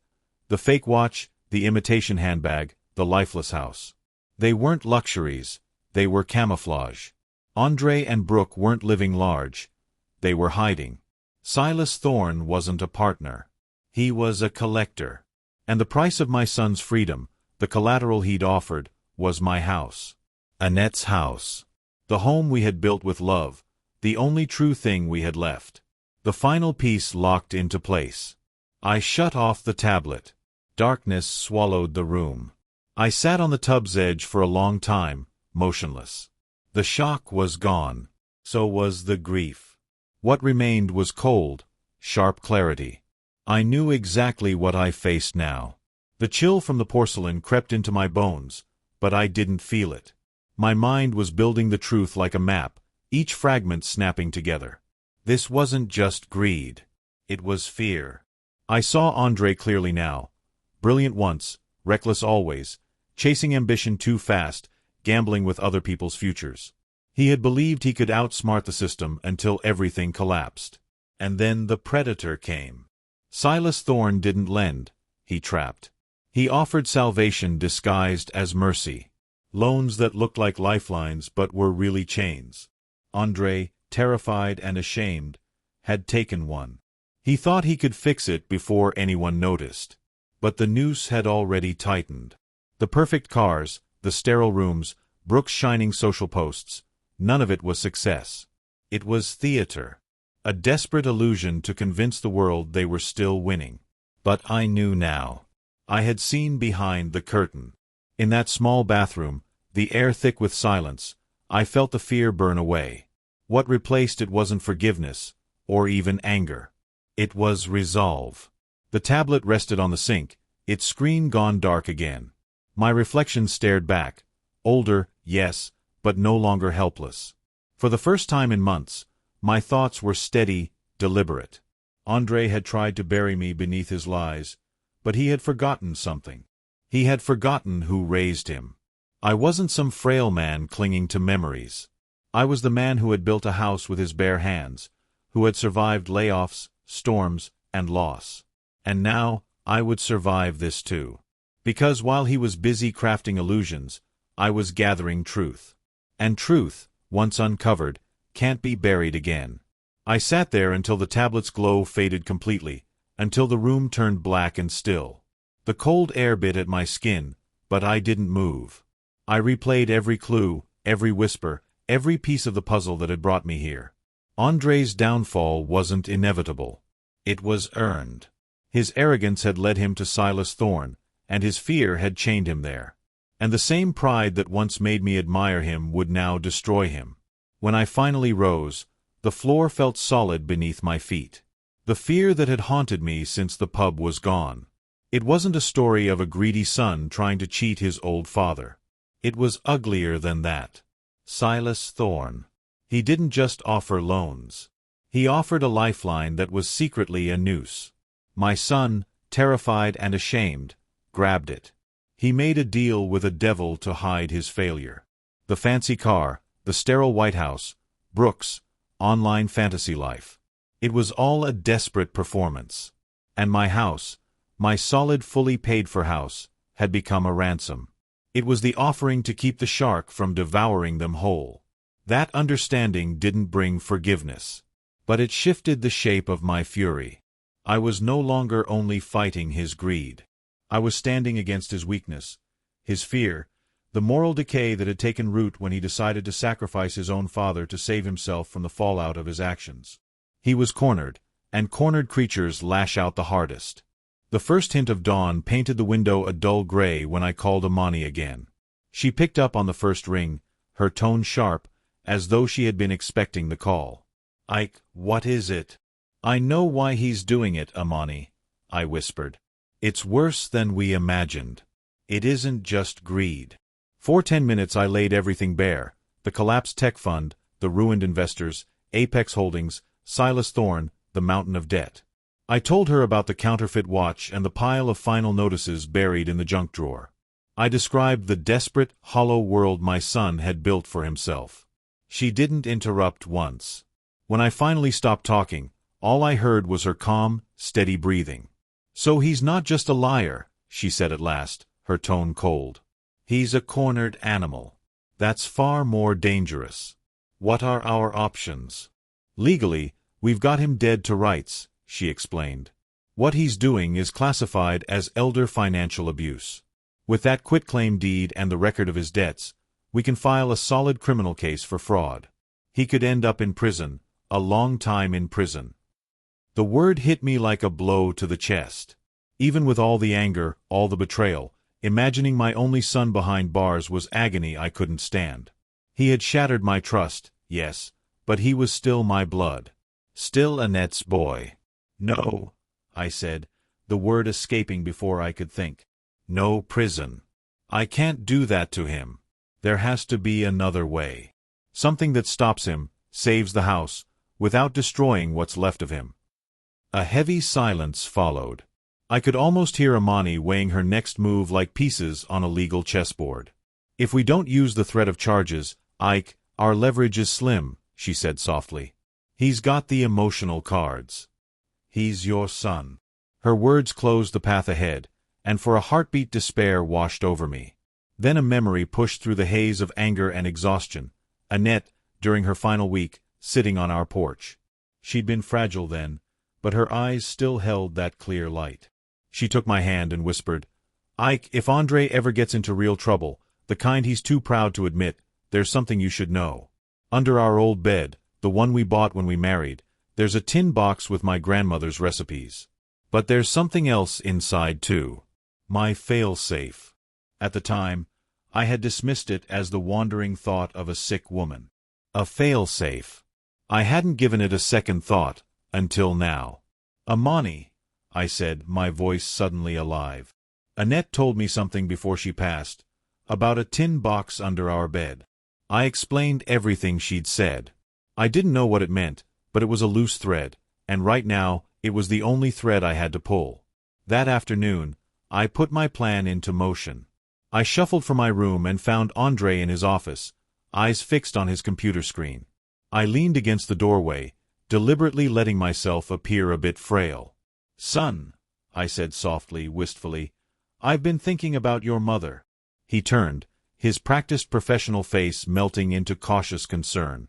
The fake watch, the imitation handbag, the lifeless house. They weren't luxuries, they were camouflage. Andre and Brooke weren't living large, they were hiding. Silas Thorne wasn't a partner. He was a collector. And the price of my son's freedom, the collateral he'd offered, was my house. Annette's house. The home we had built with love, the only true thing we had left. The final piece locked into place. I shut off the tablet. Darkness swallowed the room. I sat on the tub's edge for a long time, motionless. The shock was gone. So was the grief. What remained was cold, sharp clarity. I knew exactly what I faced now. The chill from the porcelain crept into my bones, but I didn't feel it. My mind was building the truth like a map, each fragment snapping together. This wasn't just greed. It was fear. I saw Andre clearly now. Brilliant once, reckless always, chasing ambition too fast, gambling with other people's futures. He had believed he could outsmart the system until everything collapsed. And then the predator came. Silas Thorne didn't lend, he trapped. He offered salvation disguised as mercy. Loans that looked like lifelines but were really chains. Andre, terrified and ashamed, had taken one. He thought he could fix it before anyone noticed. But the noose had already tightened. The perfect cars, the sterile rooms, Brooke's shining social posts, none of it was success. It was theater. A desperate illusion to convince the world they were still winning. But I knew now. I had seen behind the curtain. In that small bathroom, the air thick with silence, I felt the fear burn away. What replaced it wasn't forgiveness, or even anger. It was resolve. The tablet rested on the sink, its screen gone dark again. My reflection stared back. Older, yes, but no longer helpless. For the first time in months, my thoughts were steady, deliberate. Andre had tried to bury me beneath his lies, but he had forgotten something. He had forgotten who raised him. I wasn't some frail man clinging to memories. I was the man who had built a house with his bare hands, who had survived layoffs, storms, and loss. And now, I would survive this too. Because while he was busy crafting illusions, I was gathering truth. And truth, once uncovered, can't be buried again. I sat there until the tablet's glow faded completely, until the room turned black and still. The cold air bit at my skin, but I didn't move. I replayed every clue, every whisper, every piece of the puzzle that had brought me here. Andre's downfall wasn't inevitable. It was earned. His arrogance had led him to Silas Thorne, and his fear had chained him there. And the same pride that once made me admire him would now destroy him. When I finally rose, the floor felt solid beneath my feet. The fear that had haunted me since the pub was gone. It wasn't a story of a greedy son trying to cheat his old father. It was uglier than that. Silas Thorne. He didn't just offer loans. He offered a lifeline that was secretly a noose. My son, terrified and ashamed, grabbed it. He made a deal with a devil to hide his failure. The fancy car, the sterile White House, Brooke's online fantasy life. It was all a desperate performance. And my house, my solid fully paid-for house, had become a ransom. It was the offering to keep the shark from devouring them whole. That understanding didn't bring forgiveness. But it shifted the shape of my fury. I was no longer only fighting his greed. I was standing against his weakness, his fear, the moral decay that had taken root when he decided to sacrifice his own father to save himself from the fallout of his actions. He was cornered, and cornered creatures lash out the hardest. The first hint of dawn painted the window a dull gray when I called Amani again. She picked up on the first ring, her tone sharp, as though she had been expecting the call. "Ike, what is it?" "I know why he's doing it, Amani," I whispered. "It's worse than we imagined. It isn't just greed." For 10 minutes I laid everything bare, the collapsed tech fund, the ruined investors, Apex Holdings, Silas Thorne, the mountain of debt. I told her about the counterfeit watch and the pile of final notices buried in the junk drawer. I described the desperate, hollow world my son had built for himself. She didn't interrupt once. When I finally stopped talking, all I heard was her calm, steady breathing. "So he's not just a liar," she said at last, her tone cold. "He's a cornered animal. That's far more dangerous. What are our options?" "Legally, "We've got him dead to rights," she explained. "What he's doing is classified as elder financial abuse. With that quitclaim deed and the record of his debts, we can file a solid criminal case for fraud. He could end up in prison, a long time in prison." The word hit me like a blow to the chest. Even with all the anger, all the betrayal, imagining my only son behind bars was agony I couldn't stand. He had shattered my trust, yes, but he was still my blood. Still Annette's boy. "No," I said, the word escaping before I could think. "No prison. I can't do that to him. There has to be another way. Something that stops him, saves the house, without destroying what's left of him." A heavy silence followed. I could almost hear Amani weighing her next move like pieces on a legal chessboard. "If we don't use the threat of charges, Ike, our leverage is slim," she said softly. "He's got the emotional cards. He's your son." Her words closed the path ahead, and for a heartbeat despair washed over me. Then a memory pushed through the haze of anger and exhaustion. Annette, during her final week, sitting on our porch. She'd been fragile then, but her eyes still held that clear light. She took my hand and whispered, "Ike, if Andre ever gets into real trouble, the kind he's too proud to admit, there's something you should know. Under our old bed, the one we bought when we married, there's a tin box with my grandmother's recipes. But there's something else inside too. My fail-safe." At the time, I had dismissed it as the wandering thought of a sick woman. A fail-safe. I hadn't given it a second thought, until now. "Amani," I said, my voice suddenly alive. "Annette told me something before she passed, about a tin box under our bed." I explained everything she'd said. I didn't know what it meant, but it was a loose thread, and right now, it was the only thread I had to pull. That afternoon, I put my plan into motion. I shuffled from my room and found Andre in his office, eyes fixed on his computer screen. I leaned against the doorway, deliberately letting myself appear a bit frail. "Son," I said softly, wistfully, "I've been thinking about your mother." He turned, his practiced professional face melting into cautious concern.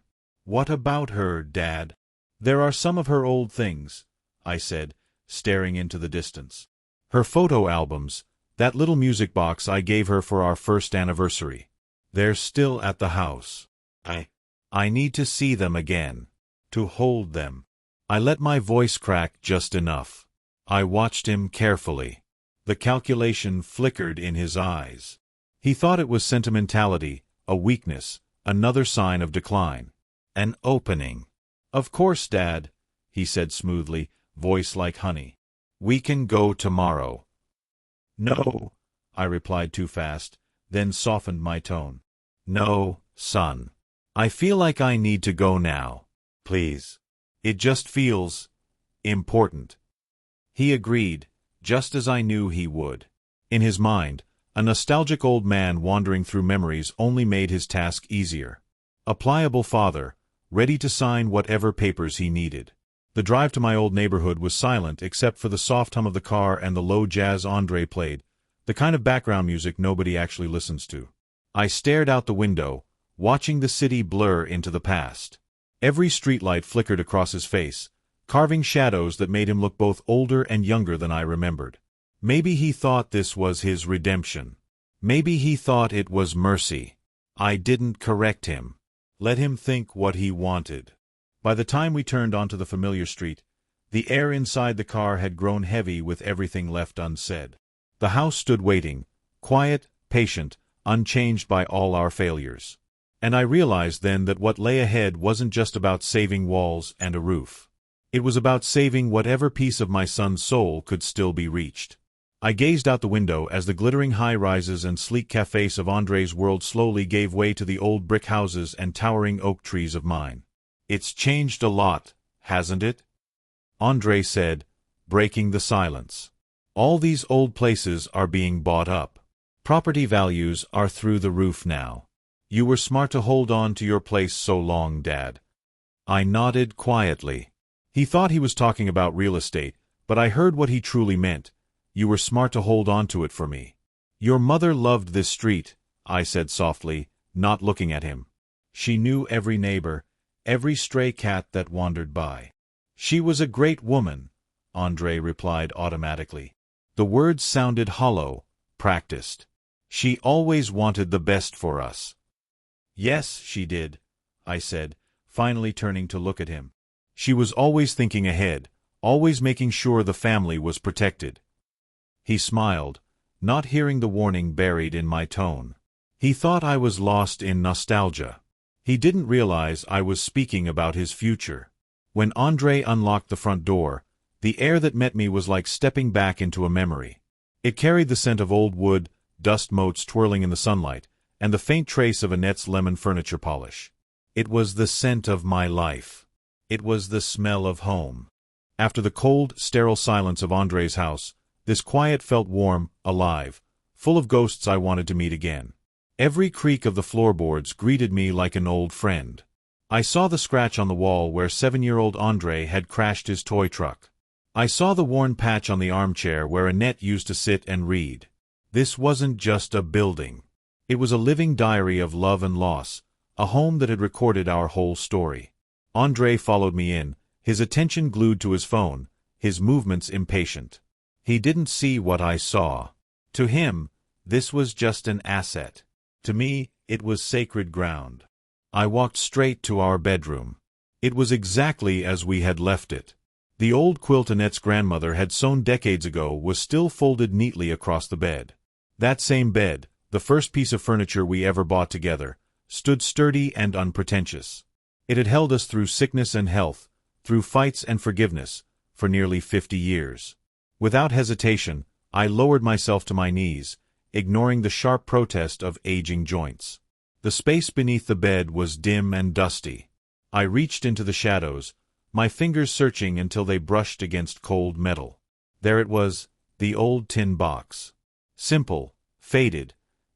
"What about her, Dad?" "There are some of her old things," I said, staring into the distance. "Her photo albums, that little music box I gave her for our first anniversary. They're still at the house. I need to see them again. To hold them." I let my voice crack just enough. I watched him carefully. The calculation flickered in his eyes. He thought it was sentimentality, a weakness, another sign of decline. An opening. "Of course, Dad," he said smoothly, voice like honey. "We can go tomorrow." "No," I replied too fast, then softened my tone. "No, son. I feel like I need to go now. Please. It just feels important." He agreed, just as I knew he would. In his mind, a nostalgic old man wandering through memories only made his task easier. A pliable father, ready to sign whatever papers he needed. The drive to my old neighborhood was silent except for the soft hum of the car and the low jazz Andre played, the kind of background music nobody actually listens to. I stared out the window, watching the city blur into the past. Every streetlight flickered across his face, carving shadows that made him look both older and younger than I remembered. Maybe he thought this was his redemption. Maybe he thought it was mercy. I didn't correct him. Let him think what he wanted. By the time we turned onto the familiar street, the air inside the car had grown heavy with everything left unsaid. The house stood waiting, quiet, patient, unchanged by all our failures. And I realized then that what lay ahead wasn't just about saving walls and a roof. It was about saving whatever piece of my son's soul could still be reached. I gazed out the window as the glittering high-rises and sleek cafes of Andre's world slowly gave way to the old brick houses and towering oak trees of mine. "It's changed a lot, hasn't it?" Andre said, breaking the silence. "All these old places are being bought up. Property values are through the roof now. You were smart to hold on to your place so long, Dad." I nodded quietly. He thought he was talking about real estate, but I heard what he truly meant. You were smart to hold on to it for me. "Your mother loved this street," I said softly, not looking at him. "She knew every neighbor, every stray cat that wandered by. She was a great woman, André replied automatically. The words sounded hollow, practiced. She always wanted the best for us. Yes, she did, I said, finally turning to look at him. She was always thinking ahead, always making sure the family was protected. He smiled, not hearing the warning buried in my tone. He thought I was lost in nostalgia. He didn't realize I was speaking about his future. When André unlocked the front door, the air that met me was like stepping back into a memory. It carried the scent of old wood, dust motes twirling in the sunlight, and the faint trace of Annette's lemon furniture polish. It was the scent of my life. It was the smell of home. After the cold, sterile silence of André's house, this quiet felt warm, alive, full of ghosts I wanted to meet again. Every creak of the floorboards greeted me like an old friend. I saw the scratch on the wall where 7-year-old André had crashed his toy truck. I saw the worn patch on the armchair where Annette used to sit and read. This wasn't just a building. It was a living diary of love and loss, a home that had recorded our whole story. André followed me in, his attention glued to his phone, his movements impatient. He didn't see what I saw. To him, this was just an asset. To me, it was sacred ground. I walked straight to our bedroom. It was exactly as we had left it. The old quilt Annette's grandmother had sewn decades ago was still folded neatly across the bed. That same bed, the first piece of furniture we ever bought together, stood sturdy and unpretentious. It had held us through sickness and health, through fights and forgiveness, for nearly 50 years. Without hesitation, I lowered myself to my knees, ignoring the sharp protest of aging joints. The space beneath the bed was dim and dusty. I reached into the shadows, my fingers searching until they brushed against cold metal. There it was, the old tin box. Simple, faded,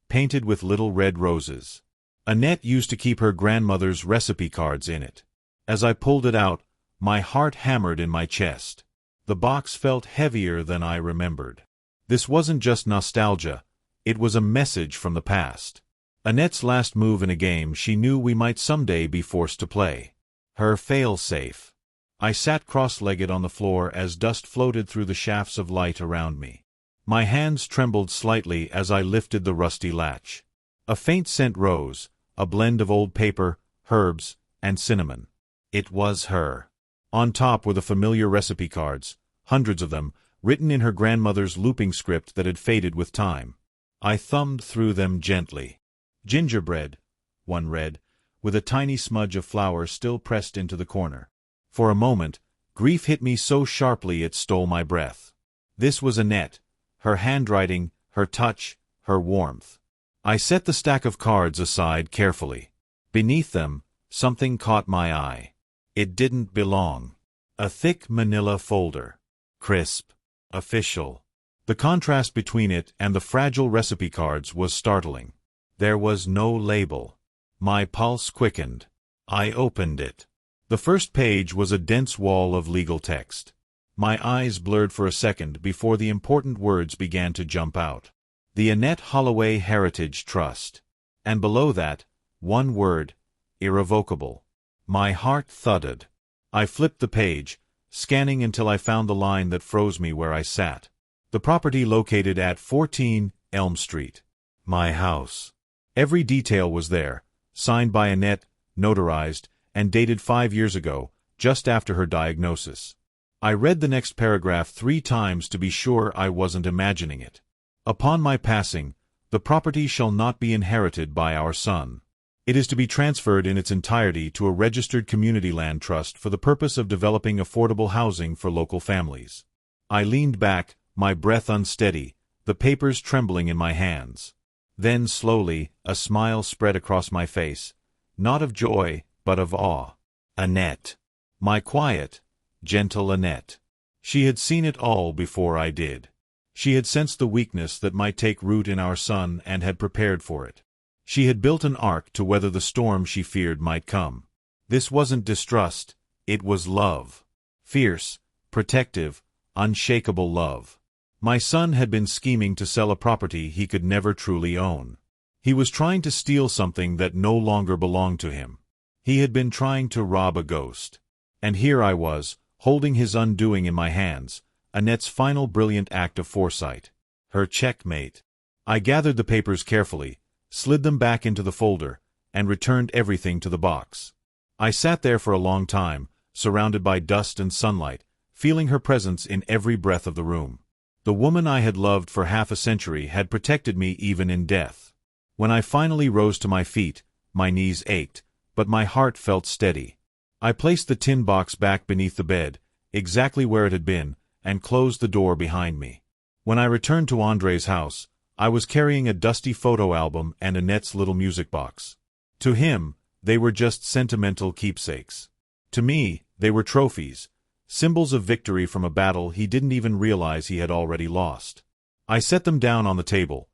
painted with little red roses. Annette used to keep her grandmother's recipe cards in it. As I pulled it out, my heart hammered in my chest. The box felt heavier than I remembered. This wasn't just nostalgia, it was a message from the past. Annette's last move in a game she knew we might someday be forced to play. Her fail-safe. I sat cross-legged on the floor as dust floated through the shafts of light around me. My hands trembled slightly as I lifted the rusty latch. A faint scent rose, a blend of old paper, herbs, and cinnamon. It was her. On top were the familiar recipe cards, hundreds of them, written in her grandmother's looping script that had faded with time. I thumbed through them gently. Gingerbread, one read, with a tiny smudge of flour still pressed into the corner. For a moment, grief hit me so sharply it stole my breath. This was Annette, her handwriting, her touch, her warmth. I set the stack of cards aside carefully. Beneath them, something caught my eye. It didn't belong. A thick manila folder. Crisp. Official. The contrast between it and the fragile recipe cards was startling. There was no label. My pulse quickened. I opened it. The first page was a dense wall of legal text. My eyes blurred for a second before the important words began to jump out. The Annette Holloway Heritage Trust. And below that, one word, irrevocable. My heart thudded. I flipped the page, scanning until I found the line that froze me where I sat. The property located at 14 Elm Street. My house. Every detail was there, signed by Annette, notarized, and dated 5 years ago, just after her diagnosis. I read the next paragraph 3 times to be sure I wasn't imagining it. Upon my passing, the property shall not be inherited by our son. It is to be transferred in its entirety to a registered community land trust for the purpose of developing affordable housing for local families. I leaned back, my breath unsteady, the papers trembling in my hands. Then slowly, a smile spread across my face, not of joy, but of awe. Annette. My quiet, gentle Annette. She had seen it all before I did. She had sensed the weakness that might take root in our son and had prepared for it. She had built an ark to weather the storm she feared might come. This wasn't distrust, it was love. Fierce, protective, unshakable love. My son had been scheming to sell a property he could never truly own. He was trying to steal something that no longer belonged to him. He had been trying to rob a ghost. And here I was, holding his undoing in my hands, Annette's final brilliant act of foresight. Her checkmate. I gathered the papers carefully, slid them back into the folder, and returned everything to the box. I sat there for a long time, surrounded by dust and sunlight, feeling her presence in every breath of the room. The woman I had loved for half a century had protected me even in death. When I finally rose to my feet, my knees ached, but my heart felt steady. I placed the tin box back beneath the bed, exactly where it had been, and closed the door behind me. When I returned to André's house, I was carrying a dusty photo album and Annette's little music box. To him, they were just sentimental keepsakes. To me, they were trophies, symbols of victory from a battle he didn't even realize he had already lost. I set them down on the table,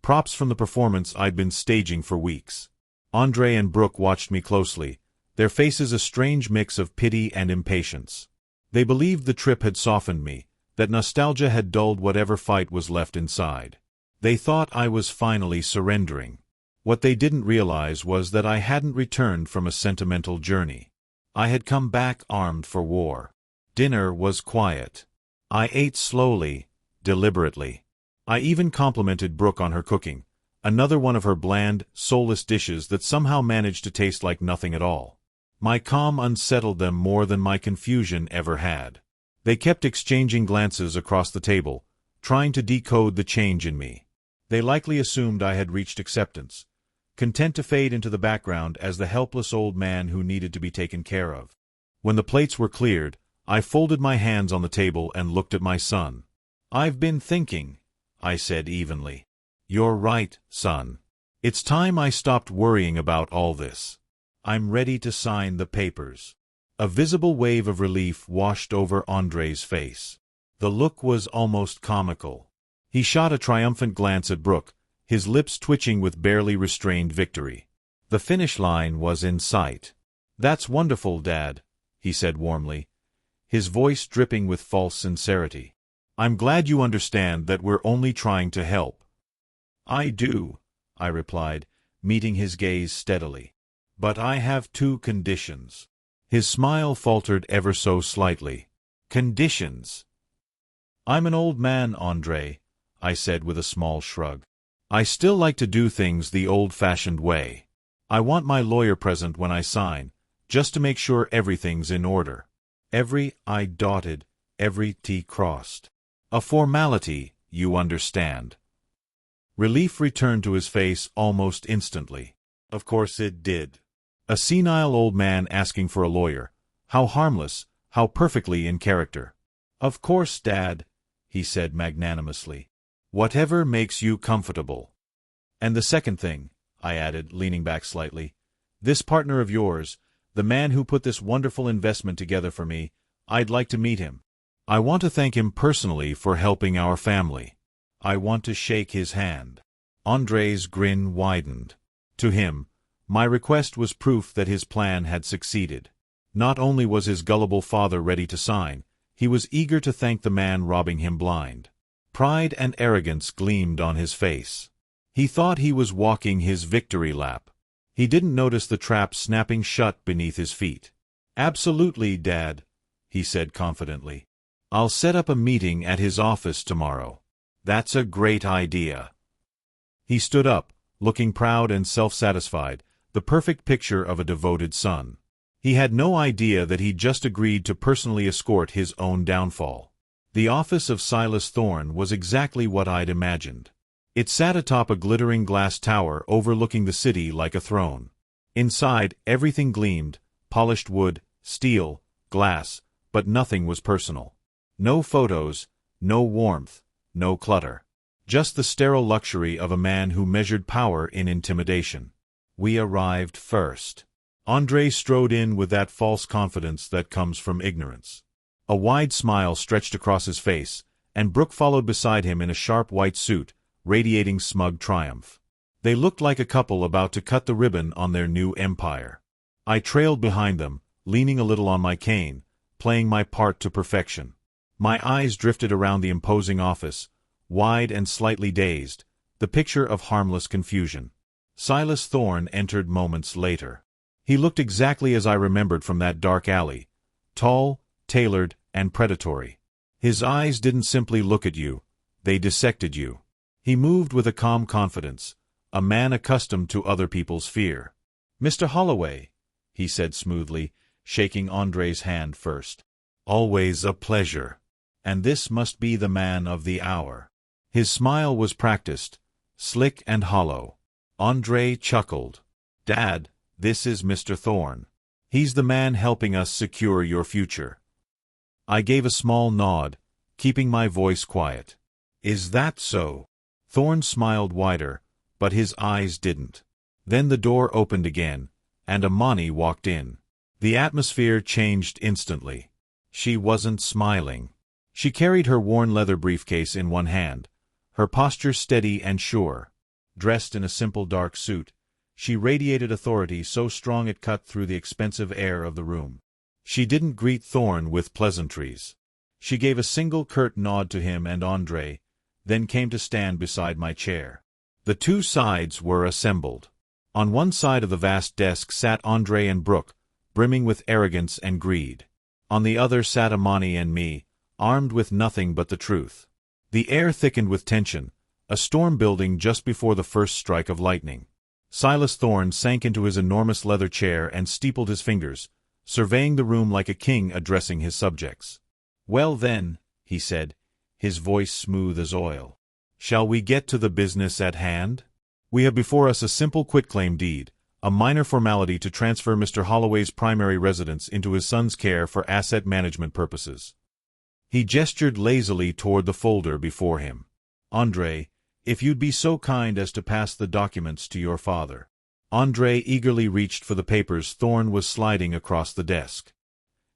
props from the performance I'd been staging for weeks. André and Brooke watched me closely, their faces a strange mix of pity and impatience. They believed the trip had softened me, that nostalgia had dulled whatever fight was left inside. They thought I was finally surrendering. What they didn't realize was that I hadn't returned from a sentimental journey. I had come back armed for war. Dinner was quiet. I ate slowly, deliberately. I even complimented Brooke on her cooking, another one of her bland, soulless dishes that somehow managed to taste like nothing at all. My calm unsettled them more than my confusion ever had. They kept exchanging glances across the table, trying to decode the change in me. They likely assumed I had reached acceptance, content to fade into the background as the helpless old man who needed to be taken care of. When the plates were cleared, I folded my hands on the table and looked at my son. "I've been thinking," I said evenly. "You're right, son. It's time I stopped worrying about all this. I'm ready to sign the papers." A visible wave of relief washed over André's face. The look was almost comical. He shot a triumphant glance at Brooke, his lips twitching with barely restrained victory. The finish line was in sight. "That's wonderful, Dad," he said warmly, his voice dripping with false sincerity. "I'm glad you understand that we're only trying to help." "I do," I replied, meeting his gaze steadily. "But I have two conditions." His smile faltered ever so slightly. "Conditions?" "I'm an old man, André," I said with a small shrug. "I still like to do things the old-fashioned way. I want my lawyer present when I sign, just to make sure everything's in order. Every I dotted, every T crossed. A formality, you understand." Relief returned to his face almost instantly. Of course it did. A senile old man asking for a lawyer. How harmless, how perfectly in character. "Of course, Dad," he said magnanimously. "Whatever makes you comfortable." "And the second thing," I added, leaning back slightly, "this partner of yours, the man who put this wonderful investment together for me, I'd like to meet him. I want to thank him personally for helping our family. I want to shake his hand." André's grin widened. To him, my request was proof that his plan had succeeded. Not only was his gullible father ready to sign, he was eager to thank the man robbing him blind. Pride and arrogance gleamed on his face. He thought he was walking his victory lap. He didn't notice the trap snapping shut beneath his feet. "Absolutely, Dad," he said confidently. "I'll set up a meeting at his office tomorrow." "That's a great idea." He stood up, looking proud and self-satisfied, the perfect picture of a devoted son. He had no idea that he'd just agreed to personally escort his own downfall. The office of Silas Thorne was exactly what I'd imagined. It sat atop a glittering glass tower overlooking the city like a throne. Inside, everything gleamed, polished wood, steel, glass, but nothing was personal. No photos, no warmth, no clutter. Just the sterile luxury of a man who measured power in intimidation. We arrived first. André strode in with that false confidence that comes from ignorance. A wide smile stretched across his face, and Brooke followed beside him in a sharp white suit, radiating smug triumph. They looked like a couple about to cut the ribbon on their new empire. I trailed behind them, leaning a little on my cane, playing my part to perfection. My eyes drifted around the imposing office, wide and slightly dazed, the picture of harmless confusion. Silas Thorne entered moments later. He looked exactly as I remembered from that dark alley, tall, tailored, and predatory. His eyes didn't simply look at you, they dissected you. He moved with a calm confidence, a man accustomed to other people's fear. "Mr. Holloway," he said smoothly, shaking Andre's hand first. "Always a pleasure. And this must be the man of the hour." His smile was practiced, slick and hollow. Andre chuckled. "Dad, this is Mr. Thorne. He's the man helping us secure your future." I gave a small nod, keeping my voice quiet. "Is that so?" Thorne smiled wider, but his eyes didn't. Then the door opened again, and Amani walked in. The atmosphere changed instantly. She wasn't smiling. She carried her worn leather briefcase in one hand, her posture steady and sure. Dressed in a simple dark suit, she radiated authority so strong it cut through the expensive air of the room. She didn't greet Thorne with pleasantries. She gave a single curt nod to him and Andre, then came to stand beside my chair. The two sides were assembled. On one side of the vast desk sat Andre and Brooke, brimming with arrogance and greed. On the other sat Amani and me, armed with nothing but the truth. The air thickened with tension, a storm building just before the first strike of lightning. Silas Thorne sank into his enormous leather chair and steepled his fingers, surveying the room like a king addressing his subjects. "Well then," he said, his voice smooth as oil. "Shall we get to the business at hand? We have before us a simple quitclaim deed, a minor formality to transfer Mr. Holloway's primary residence into his son's care for asset management purposes." He gestured lazily toward the folder before him. "Andre, if you'd be so kind as to pass the documents to your father." Andre eagerly reached for the papers Thorne was sliding across the desk.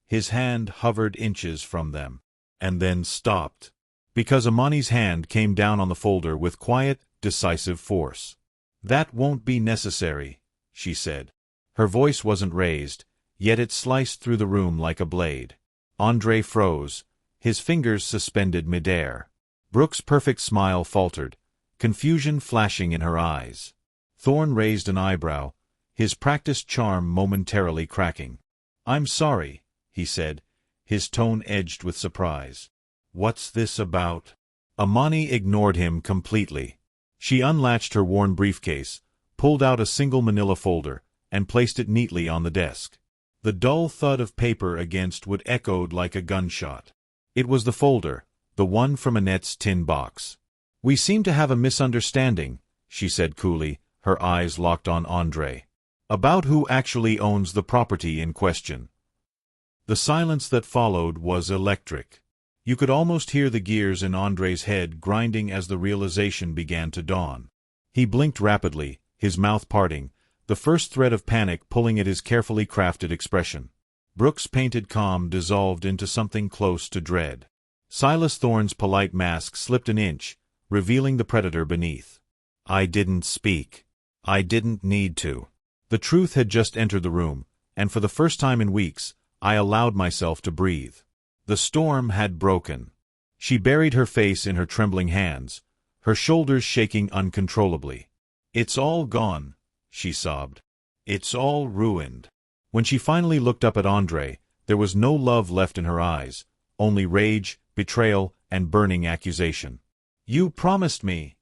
His hand hovered inches from them, and then stopped, because Amani's hand came down on the folder with quiet, decisive force. "That won't be necessary," she said. Her voice wasn't raised, yet it sliced through the room like a blade. Andre froze, his fingers suspended midair. Brooke's perfect smile faltered, confusion flashing in her eyes. Thorne raised an eyebrow, his practiced charm momentarily cracking. "I'm sorry," he said, his tone edged with surprise. "What's this about?" Amani ignored him completely. She unlatched her worn briefcase, pulled out a single manila folder, and placed it neatly on the desk. The dull thud of paper against wood echoed like a gunshot. It was the folder, the one from Annette's tin box. "We seem to have a misunderstanding," she said coolly, her eyes locked on Andre. "About who actually owns the property in question." The silence that followed was electric. You could almost hear the gears in Andre's head grinding as the realization began to dawn. He blinked rapidly, his mouth parting, the first thread of panic pulling at his carefully crafted expression. Brooke's painted calm dissolved into something close to dread. Silas Thorne's polite mask slipped an inch, revealing the predator beneath. I didn't speak. I didn't need to. The truth had just entered the room, and for the first time in weeks, I allowed myself to breathe. The storm had broken. She buried her face in her trembling hands, her shoulders shaking uncontrollably. "It's all gone," she sobbed. "It's all ruined." When she finally looked up at Andre, there was no love left in her eyes, only rage, betrayal, and burning accusation. "You promised me,"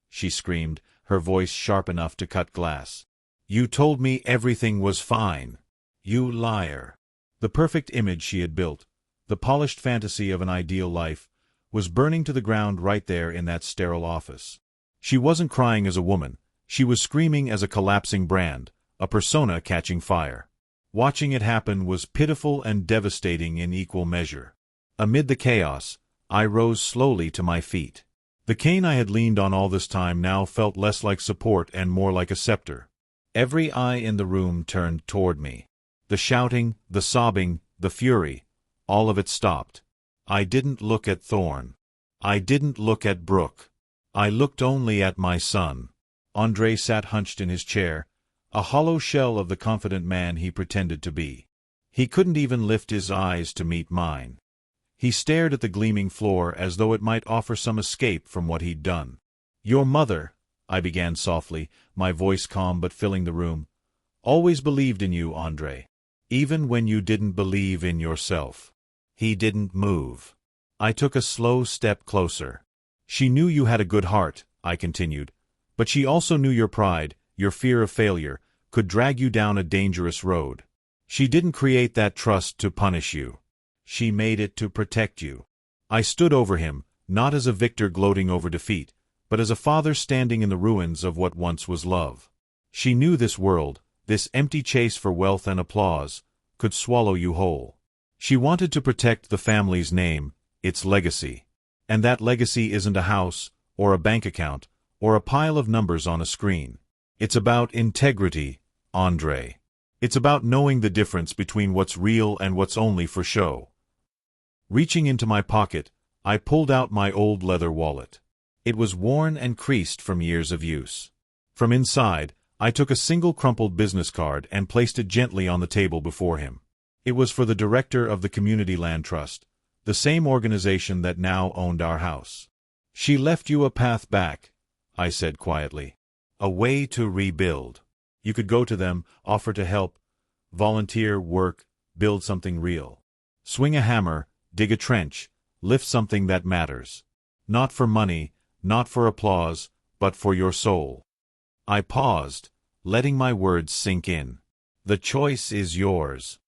she screamed, her voice sharp enough to cut glass. "You told me everything was fine. You liar." The perfect image she had built, the polished fantasy of an ideal life, was burning to the ground right there in that sterile office. She wasn't crying as a woman, she was screaming as a collapsing brand, a persona catching fire. Watching it happen was pitiful and devastating in equal measure. Amid the chaos, I rose slowly to my feet. The cane I had leaned on all this time now felt less like support and more like a scepter. Every eye in the room turned toward me. The shouting, the sobbing, the fury, all of it stopped. I didn't look at Thorne. I didn't look at Brooke. I looked only at my son. Andre sat hunched in his chair, a hollow shell of the confident man he pretended to be. He couldn't even lift his eyes to meet mine. He stared at the gleaming floor as though it might offer some escape from what he'd done. "Your mother," I began softly, my voice calm but filling the room, "always believed in you, Andre. Even when you didn't believe in yourself." He didn't move. I took a slow step closer. She knew you had a good heart, I continued, but she also knew your pride, your fear of failure, could drag you down a dangerous road. She didn't create that trust to punish you. She made it to protect you. I stood over him, not as a victor gloating over defeat, but as a father standing in the ruins of what once was love. She knew this world, this empty chase for wealth and applause, could swallow you whole. She wanted to protect the family's name, its legacy. And that legacy isn't a house, or a bank account, or a pile of numbers on a screen. It's about integrity, Andre. It's about knowing the difference between what's real and what's only for show. Reaching into my pocket, I pulled out my old leather wallet. It was worn and creased from years of use. From inside, I took a single crumpled business card and placed it gently on the table before him. It was for the director of the Community Land Trust, the same organization that now owned our house. She left you a path back, I said quietly. A way to rebuild. You could go to them, offer to help, volunteer, work, build something real. Swing a hammer, dig a trench, lift something that matters. Not for money, not for applause, but for your soul. I paused, letting my words sink in. The choice is yours.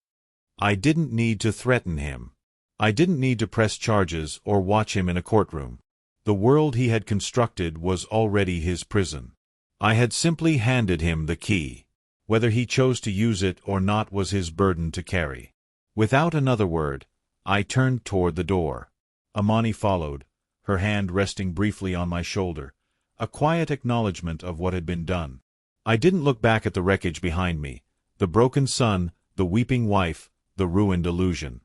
I didn't need to threaten him. I didn't need to press charges or watch him in a courtroom. The world he had constructed was already his prison. I had simply handed him the key. Whether he chose to use it or not was his burden to carry. Without another word, I turned toward the door. Amani followed, her hand resting briefly on my shoulder, a quiet acknowledgement of what had been done. I didn't look back at the wreckage behind me, the broken son, the weeping wife, the ruined illusion.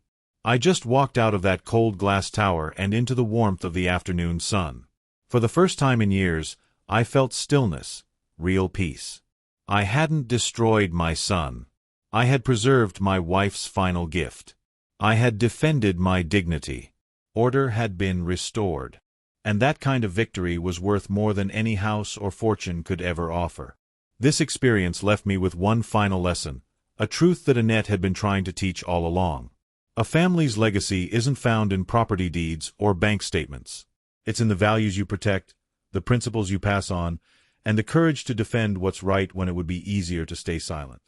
I just walked out of that cold glass tower and into the warmth of the afternoon sun. For the first time in years, I felt stillness, real peace. I hadn't destroyed my son. I had preserved my wife's final gift. I had defended my dignity. Order had been restored. And that kind of victory was worth more than any house or fortune could ever offer. This experience left me with one final lesson, a truth that Annette had been trying to teach all along. A family's legacy isn't found in property deeds or bank statements. It's in the values you protect, the principles you pass on, and the courage to defend what's right when it would be easier to stay silent.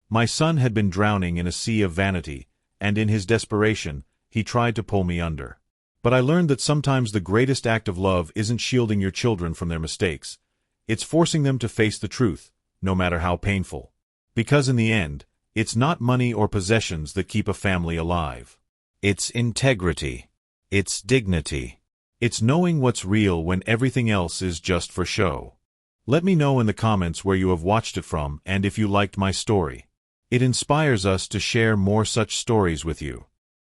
My son had been drowning in a sea of vanity, and in his desperation, he tried to pull me under. But I learned that sometimes the greatest act of love isn't shielding your children from their mistakes. It's forcing them to face the truth, no matter how painful. Because in the end, it's not money or possessions that keep a family alive. It's integrity. It's dignity. It's knowing what's real when everything else is just for show. Let me know in the comments where you have watched it from and if you liked my story. It inspires us to share more such stories with you.